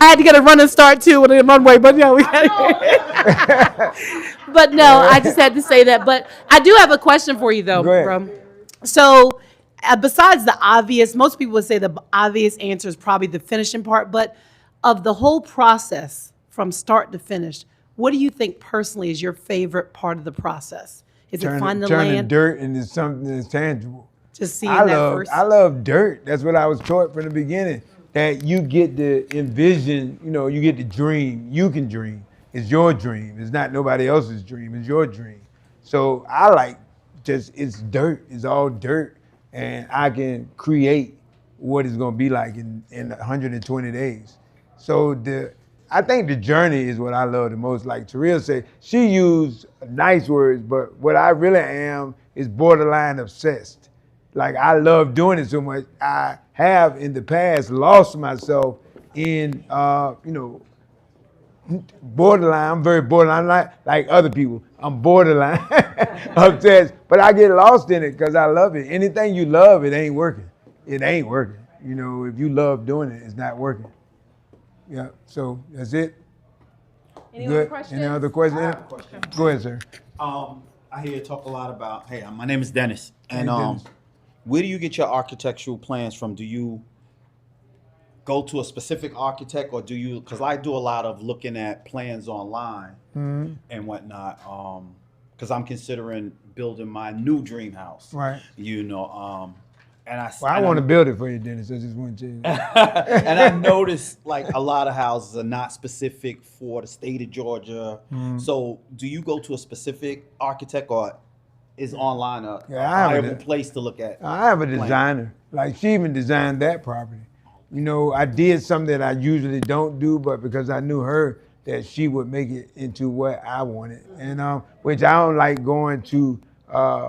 I had to get a running start too with a runway, but you know, we got But no, I just had to say that. But I do have a question for you though, bro. So besides the obvious, most people would say the obvious answer is probably the finishing part, but of the whole process from start to finish, what do you think personally is your favorite part of the process? Is it finding the turning land? dirt into something that's tangible. Just seeing that first. I love dirt. That's what I was taught from the beginning. That you get to envision, you get to dream. You can dream. It's your dream. It's not nobody else's dream. It's your dream. So I like it's dirt. It's all dirt. And I can create what it's going to be like in 120 days. So I think the journey is what I love the most. Like Taria said, she used nice words, but what I really am is borderline obsessed. Like, I love doing it so much. I have in the past lost myself in, borderline. I'm very borderline, like other people. I'm borderline obsessed, but I get lost in it because I love it. Anything you love, it ain't working. It ain't working. If you love doing it, it's not working. Yeah, so that's it. Any other questions? Any other questions? I have a question. Go ahead, sir. I hear you talk a lot about, hey, my name is Dennis. And Hey, Dennis. where do you get your architectural plans from? Do you go to a specific architect, or do you, because I do a lot of looking at plans online and whatnot, because I'm considering building my new dream house. Right. And I want to build it for you, Dennis. I just want to tell you. And I noticed like a lot of houses are not specific for the state of Georgia. So do you go to a specific architect, or is online a viable place to look at? I have a designer. Like, she even designed that property. I did something that I usually don't do, but because I knew her, that she would make it into what I wanted. And which I don't like going to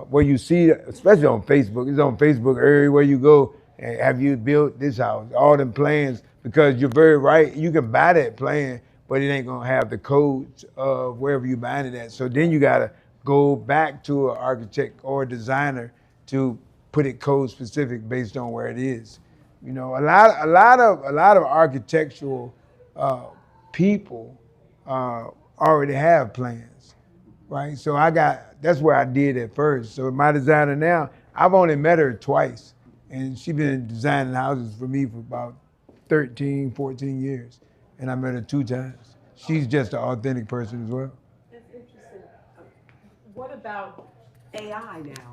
where you see, especially on Facebook. It's on Facebook everywhere you go. And have you built this house? All them plans, because you're very right. You can buy that plan, but it ain't gonna have the codes of wherever you buying it at. So then you gotta go back to an architect or a designer to put it code specific based on where it is. A lot of architectural people already have plans, right? So that's where I did at first. So my designer now, I've only met her twice, and she's been designing houses for me for about 13, 14 years, and I met her 2 times. She's just an authentic person as well. That's interesting. What about AI now?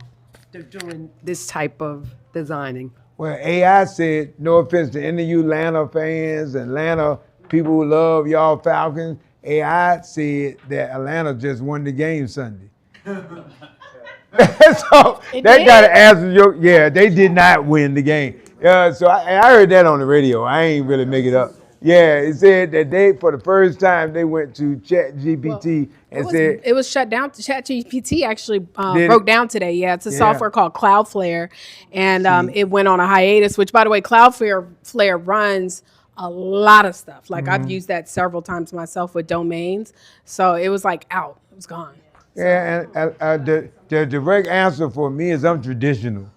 doing this type of designing? Well, AI said, no offense to any of you Atlanta fans, Atlanta people who love y'all Falcons. AI said that Atlanta just won the game Sunday. So they got to answer your, they did not win the game. So I heard that on the radio. I ain't really make it up. Yeah, it said that they, for the first time, they went to ChatGPT and said it was shut down. ChatGPT actually broke down today. Yeah, it's a software called Cloudflare, and it went on a hiatus. Which, by the way, Cloudflare runs a lot of stuff. Like I've used that several times myself with domains. So it was like out. It was gone. Yeah, and the direct answer for me is I'm traditional,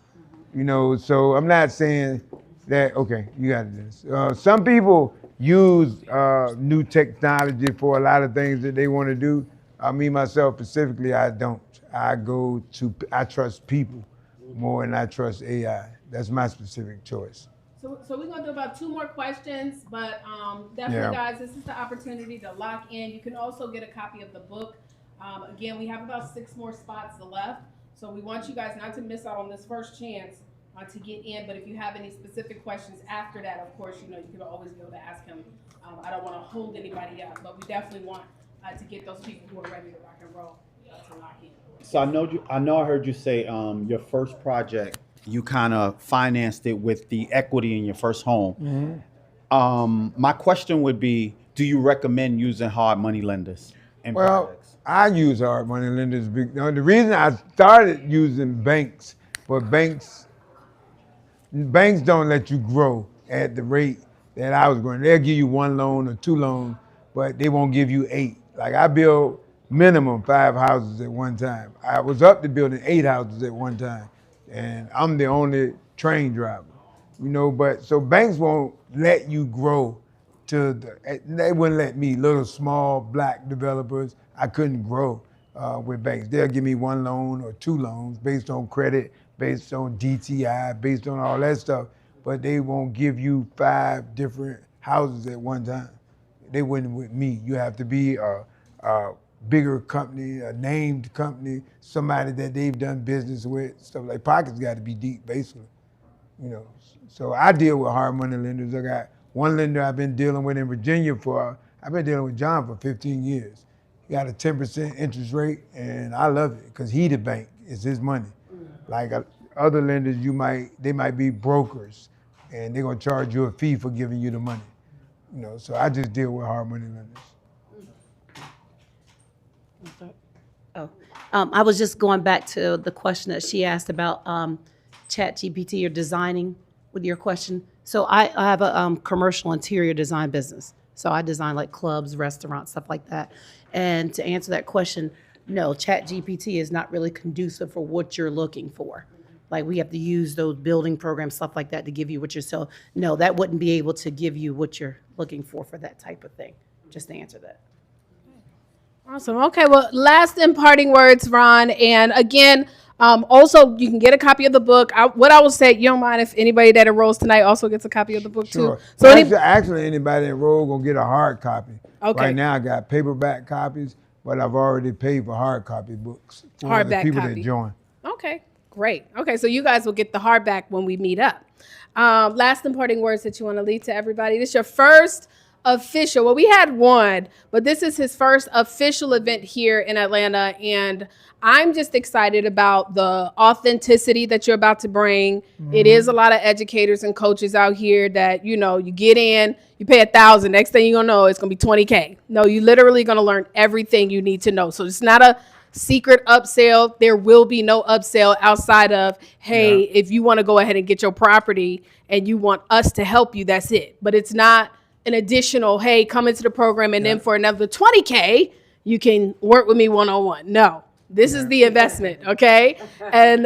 so I'm not saying that, okay, you got this. Some people use new technology for a lot of things that they want to do. Me, myself, specifically, I don't. I trust people more than I trust AI. That's my specific choice. So we're going to do about 2 more questions, but definitely, guys, this is the opportunity to lock in. You can also get a copy of the book. Again, we have about 6 more spots left, so we want you guys not to miss out on this first chance to get in. But if you have any specific questions after that, of course, you can always go to ask him. I don't want to hold anybody up, but we definitely want to get those people who are ready to rock and roll to lock in. So I heard you say your first project, you kind of financed it with the equity in your first home. Mm-hmm. My question would be, do you recommend using hard money lenders in projects? I use hard money lenders. The reason I started using banks, but banks don't let you grow at the rate that I was growing. They'll give you 1 loan or 2 loans, but they won't give you 8. Like I built minimum 5 houses at one time. I was up to building 8 houses at one time, and I'm the only train driver, But so banks won't let you grow they wouldn't let me, little small black developers. I couldn't grow with banks. They'll give me 1 loan or 2 loans based on credit, based on DTI, based on all that stuff, but they won't give you 5 different houses at one time. They wouldn't with me. You have to be a bigger company, a named company, somebody that they've done business with, stuff like pockets got to be deep, basically. So I deal with hard money lenders. I got 1 lender I've been dealing with in Virginia I've been dealing with John for 15 years. He got a 10% interest rate, and I love it because he the bank. It's his money. Like other lenders, they might be brokers, and they're gonna charge you a fee for giving you the money. So I just deal with hard money lenders. I was just going back to the question that she asked about ChatGPT or designing with your question. So I have a commercial interior design business. So I design like clubs, restaurants, stuff like that. And to answer that question, no, ChatGPT is not really conducive for what you're looking for. Like we have to use those building programs, stuff like that to give you what you're, so no, that wouldn't be able to give you what you're looking for that type of thing, just to answer that. Awesome. Okay, well, last and parting words, Ron. And again, also, you can get a copy of the book. What I will say, you don't mind if anybody that enrolls tonight also gets a copy of the book too? So actually, anybody enrolled gonna get a hard copy. Okay. Right now, I got paperback copies, but I've already paid for hard copy books for the people that join. Okay, great. Okay, so you guys will get the hardback when we meet up. Last and parting words that you want to leave to everybody. This is your first official, well, we had one, but this is his first official event here in Atlanta, and I'm just excited about the authenticity that you're about to bring. Mm-hmm. It is a lot of educators and coaches out here that, you get in, you pay $1,000, next thing you're gonna know, it's gonna be $20K. No, you literally gonna learn everything you need to know. So it's not a secret upsell. There will be no upsell outside of, hey, if you wanna go ahead and get your property and you want us to help you, that's it. But it's not an additional, hey, come into the program and then for another $20K, you can work with me one-on-one. No, this is the investment, okay? And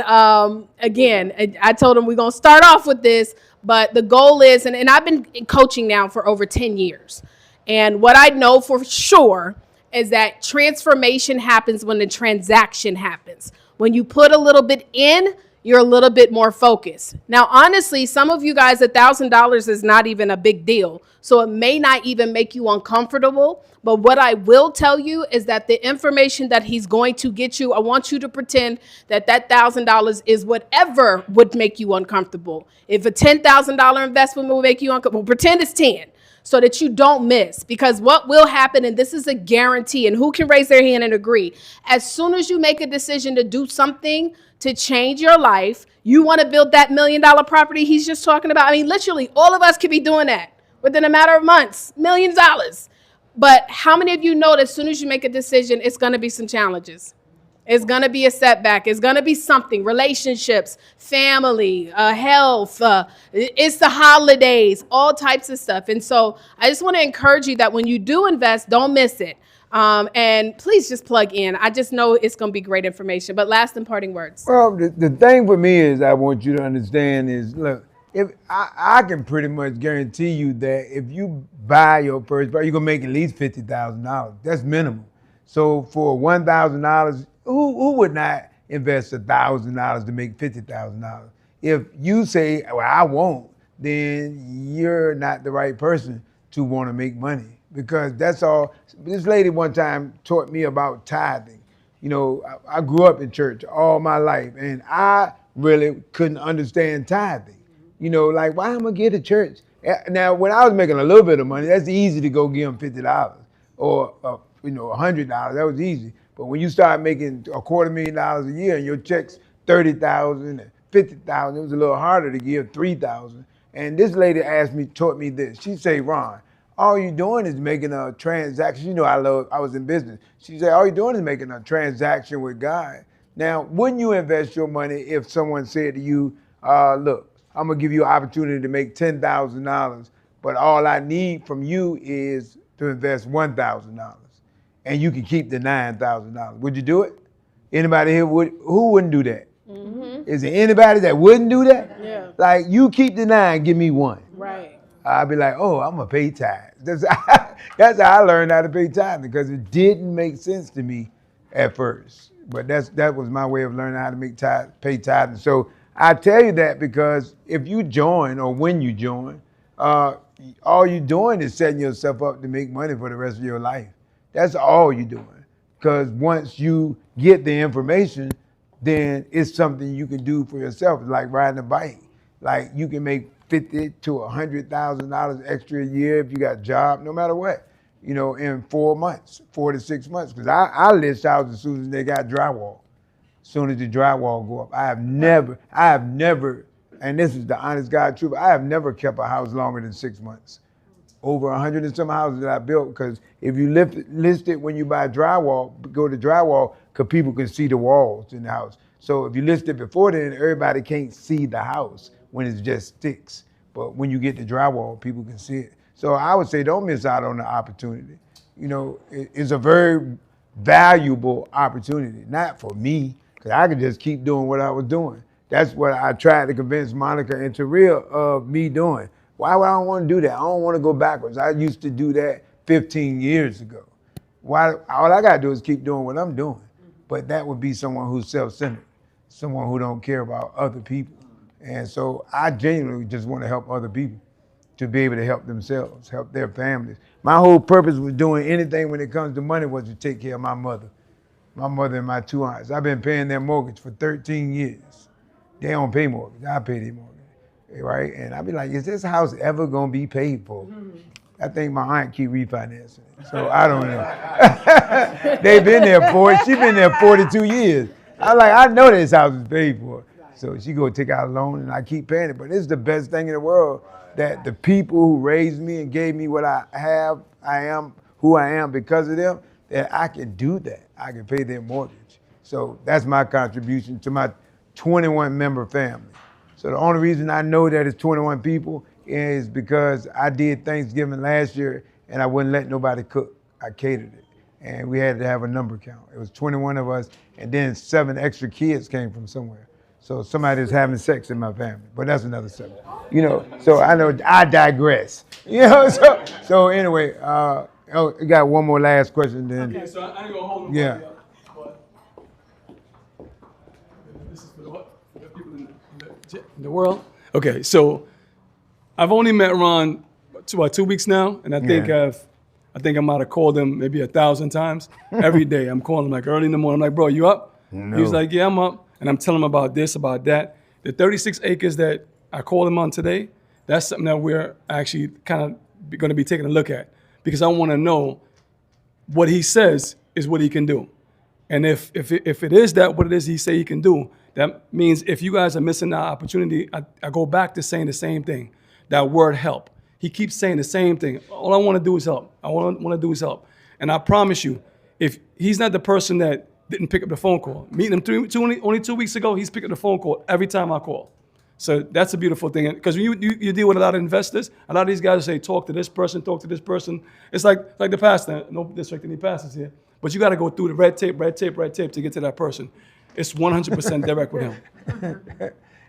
again, I told him we're gonna start off with this, but the goal is, and I've been coaching now for over 10 years. And what I know for sure is that transformation happens when the transaction happens. When you put a little bit in, you're a little bit more focused. Now, honestly, some of you guys, $1,000 is not even a big deal. So it may not even make you uncomfortable. But what I will tell you is that the information that he's going to get you, I want you to pretend that $1,000 is whatever would make you uncomfortable. If a $10,000 investment will make you uncomfortable, pretend it's 10 so that you don't miss. Because what will happen, and this is a guarantee, and who can raise their hand and agree, as soon as you make a decision to do something to change your life, you want to build that $1 million property he's just talking about. I mean, literally, all of us could be doing that within a matter of months, millions of dollars. But how many of you know that as soon as you make a decision, it's going to be some challenges? It's going to be a setback. It's going to be something, relationships, family, health. It's the holidays, all types of stuff. And so I just want to encourage you that when you do invest, don't miss it. And please just plug in. I just know it's going to be great information. But last and parting words. Well, the thing for me is I want you to understand is, look, if I can pretty much guarantee you that if you buy your first property, you're going to make at least $50,000. That's minimum. So for $1,000, who would not invest $1,000 to make $50,000? If you say, well, I won't, then you're not the right person to want to make money, because that's all. This lady one time taught me about tithing. You know, I grew up in church all my life, and I really couldn't understand tithing. You know, like, why am I get to church? Now, when I was making a little bit of money, that's easy to go give them $50 or $100. That was easy. But when you start making $250,000 a year and your check's $30,000 and $50,000, it was a little harder to give $3,000. And this lady taught me this. She said, Ron, all you're doing is making a transaction. You know, I was in business. She said, all you're doing is making a transaction with God. Now, wouldn't you invest your money if someone said to you, look, I'm going to give you an opportunity to make $10,000, but all I need from you is to invest $1,000, and you can keep the $9,000. Would you do it? Anybody here who wouldn't do that? Mm-hmm. Is there anybody that wouldn't do that? Yeah. Like, you keep the 9, give me 1. Right. I'd be like, oh, I'm going to pay tithes. That's how I learned how to pay tithes, because it didn't make sense to me at first. But that was my way of learning how to pay tithes. So I tell you that because if you join, or when you join, all you're doing is setting yourself up to make money for the rest of your life. That's all you're doing. Because once you get the information, then it's something you can do for yourself. It's like riding a bike. Like, you can make $50,000 to $100,000 extra a year if you got a job, no matter what, in 4 months, 4 to 6 months. Because I list houses as soon as they got drywall. As soon as the drywall go up. I have never, and this is the honest God truth, I have never kept a house longer than 6 months. Over 100 and some houses that I built, because if you list it when you buy drywall, go to drywall, because people can see the walls in the house. So if you list it before then, everybody can't see the house when it's just sticks. But when you get the drywall, people can see it. So I would say don't miss out on the opportunity. It's a very valuable opportunity, not for me, because I could just keep doing what I was doing. That's what I tried to convince Monica and Taria of me doing. Why would I don't want to do that? I don't want to go backwards. I used to do that 15 years ago. All I got to do is keep doing what I'm doing. But that would be someone who's self-centered, someone who don't care about other people. And so I genuinely just want to help other people to be able to help themselves, help their families. My whole purpose with doing anything when it comes to money was to take care of my mother and my 2 aunts. I've been paying their mortgage for 13 years. They don't pay mortgage. I pay their mortgage. Right? And I'd be like, is this house ever going to be paid for? Mm-hmm. I think my aunt keep refinancing it, so I don't know. They've been there she's been there 42 years. I'm like, I know this house is paid for. So she go take out a loan and I keep paying it. But it's the best thing in the world that the people who raised me and gave me what I have, I am who I am because of them, that I can do that. I can pay their mortgage. So that's my contribution to my 21-member family. So the only reason I know that it's 21 people is because I did Thanksgiving last year and I wouldn't let nobody cook. I catered it. And we had to have a number count. It was 21 of us, and then 7 extra kids came from somewhere. So somebody was having sex in my family, but that's another subject. So I know I digress. So anyway, we got one more last question then. Okay, so I ain't gonna hold yeah. But this is for the people in in the world. Okay, so I've only met Ron 2 weeks now, and I think I might have called him maybe 1,000 times. Every day I'm calling him like early in the morning. I'm like, bro, you up? No. He was like, yeah, I'm up. And I'm telling him about this, about that. The 36 acres that I called him on today, that's something that we're actually kind of going to be taking a look at, because I want to know what he says is what he can do. And if it is that what it is he say he can do, that means if you guys are missing that opportunity, I go back to saying the same thing, that word help. He keeps saying the same thing. All I want to do is help. I want to do is help. And I promise you, if he's not the person that didn't pick up the phone call, meeting him only 2 weeks ago, he's picking up the phone call every time I call. So that's a beautiful thing. Because when you deal with a lot of investors, a lot of these guys say, talk to this person, talk to this person. It's like the pastor, no disrespect to any pastors here, but you got to go through the red tape to get to that person. It's 100% direct with him.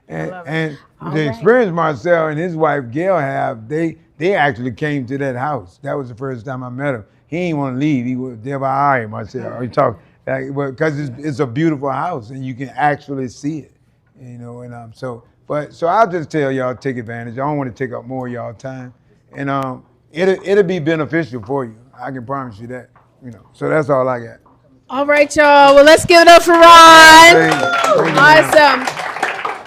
And the experience Marcel and his wife Gail have, they actually came to that house. That was the first time I met him. He didn't want to leave. He was there by eye, Marcel. He talked because it's a beautiful house and you can actually see it, you know. And so I'll just tell y'all, take advantage. I don't want to take up more of y'all time, and it'll be beneficial for you. I can promise you that, you know. So that's all I got. All right, y'all. Well, let's give it up for Ron. Awesome.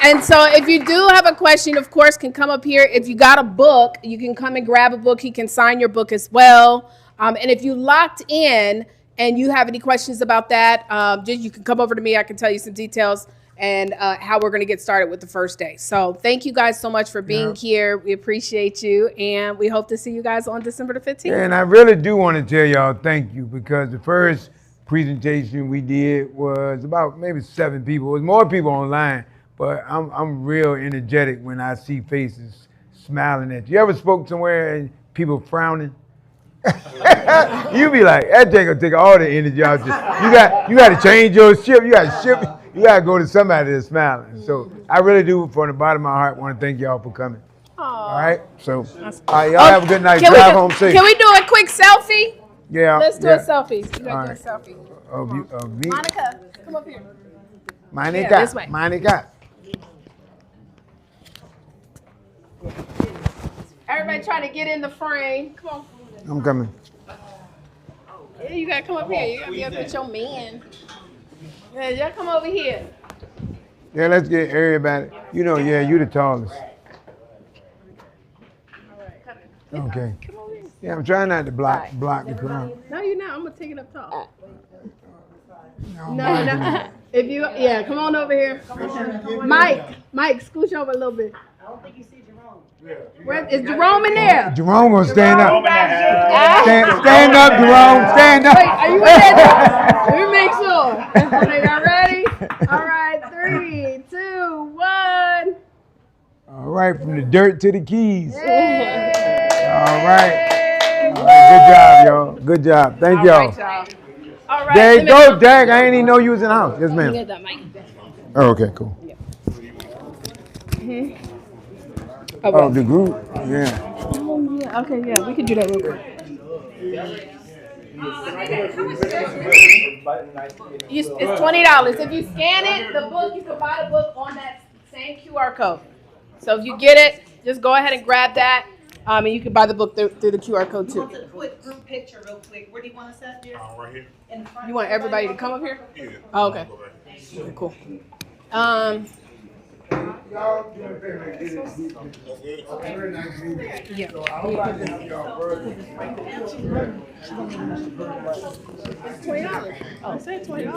And so if you do have a question, of course, can come up here. If you got a book, you can come and grab a book. He can sign your book as well. And if you locked in and you have any questions about that, you can come over to me. I can tell you some details and how we're going to get started with the first day. So thank you guys so much for being here. We appreciate you. And we hope to see you guys on December the 15th. Yeah, and I really do want to tell y'all thank you, because the first presentation we did was about maybe 7 people. It was more people online. But I'm real energetic when I see faces smiling at you. You ever spoke somewhere and people frowning? You be like, that thing gonna take all the energy out. You got to change your ship. You got to go to somebody that's smiling. So I really do, from the bottom of my heart, want to thank y'all for coming. Aww. All right. So y'all have a good night. Drive home safe. Can we do a quick selfie? Yeah. Let's do a selfie. You gotta do a selfie. Of me. Monica, come up here. Monica. Yeah, this way. Monica. Everybody trying to get in the frame. Come on. I'm coming. Yeah, you gotta come up here. You gotta be up with your man. Yeah, y'all come over here. Yeah, let's get everybody. You know, yeah, you the tallest. Okay. Yeah, I'm trying not to block the crowd. No, you're not. I'm gonna take it up top. No. If you, come on over here. Mike, scooch over a little bit. I don't think you see Jerome. Where is Jerome in there? Jerome gonna stand up. Stand up, Jerome. Stand up. Wait, are you in there? Let me make sure. Okay, y'all ready? All right, 3, 2, 1. All right, from the dirt to the keys. Yay. All right. Good job, y'all. Good job. Thank y'all. All right. There you go, Dag. I didn't even know you was in the house. Yes, ma'am. Get that mic. Oh, okay, cool. Mm-hmm. Oh, the group? Yeah. Okay, yeah, we can do that real quick. It's $20. If you scan it, the book, you can buy the book on that same QR code. So if you get it, just go ahead and grab that, and you can buy the book through the QR code too. A quick group picture real quick. Where do you want to set this? Right here. In the front. You want everybody to come up here? Yeah. Oh, okay. Cool. It's $20. Oh, say $20.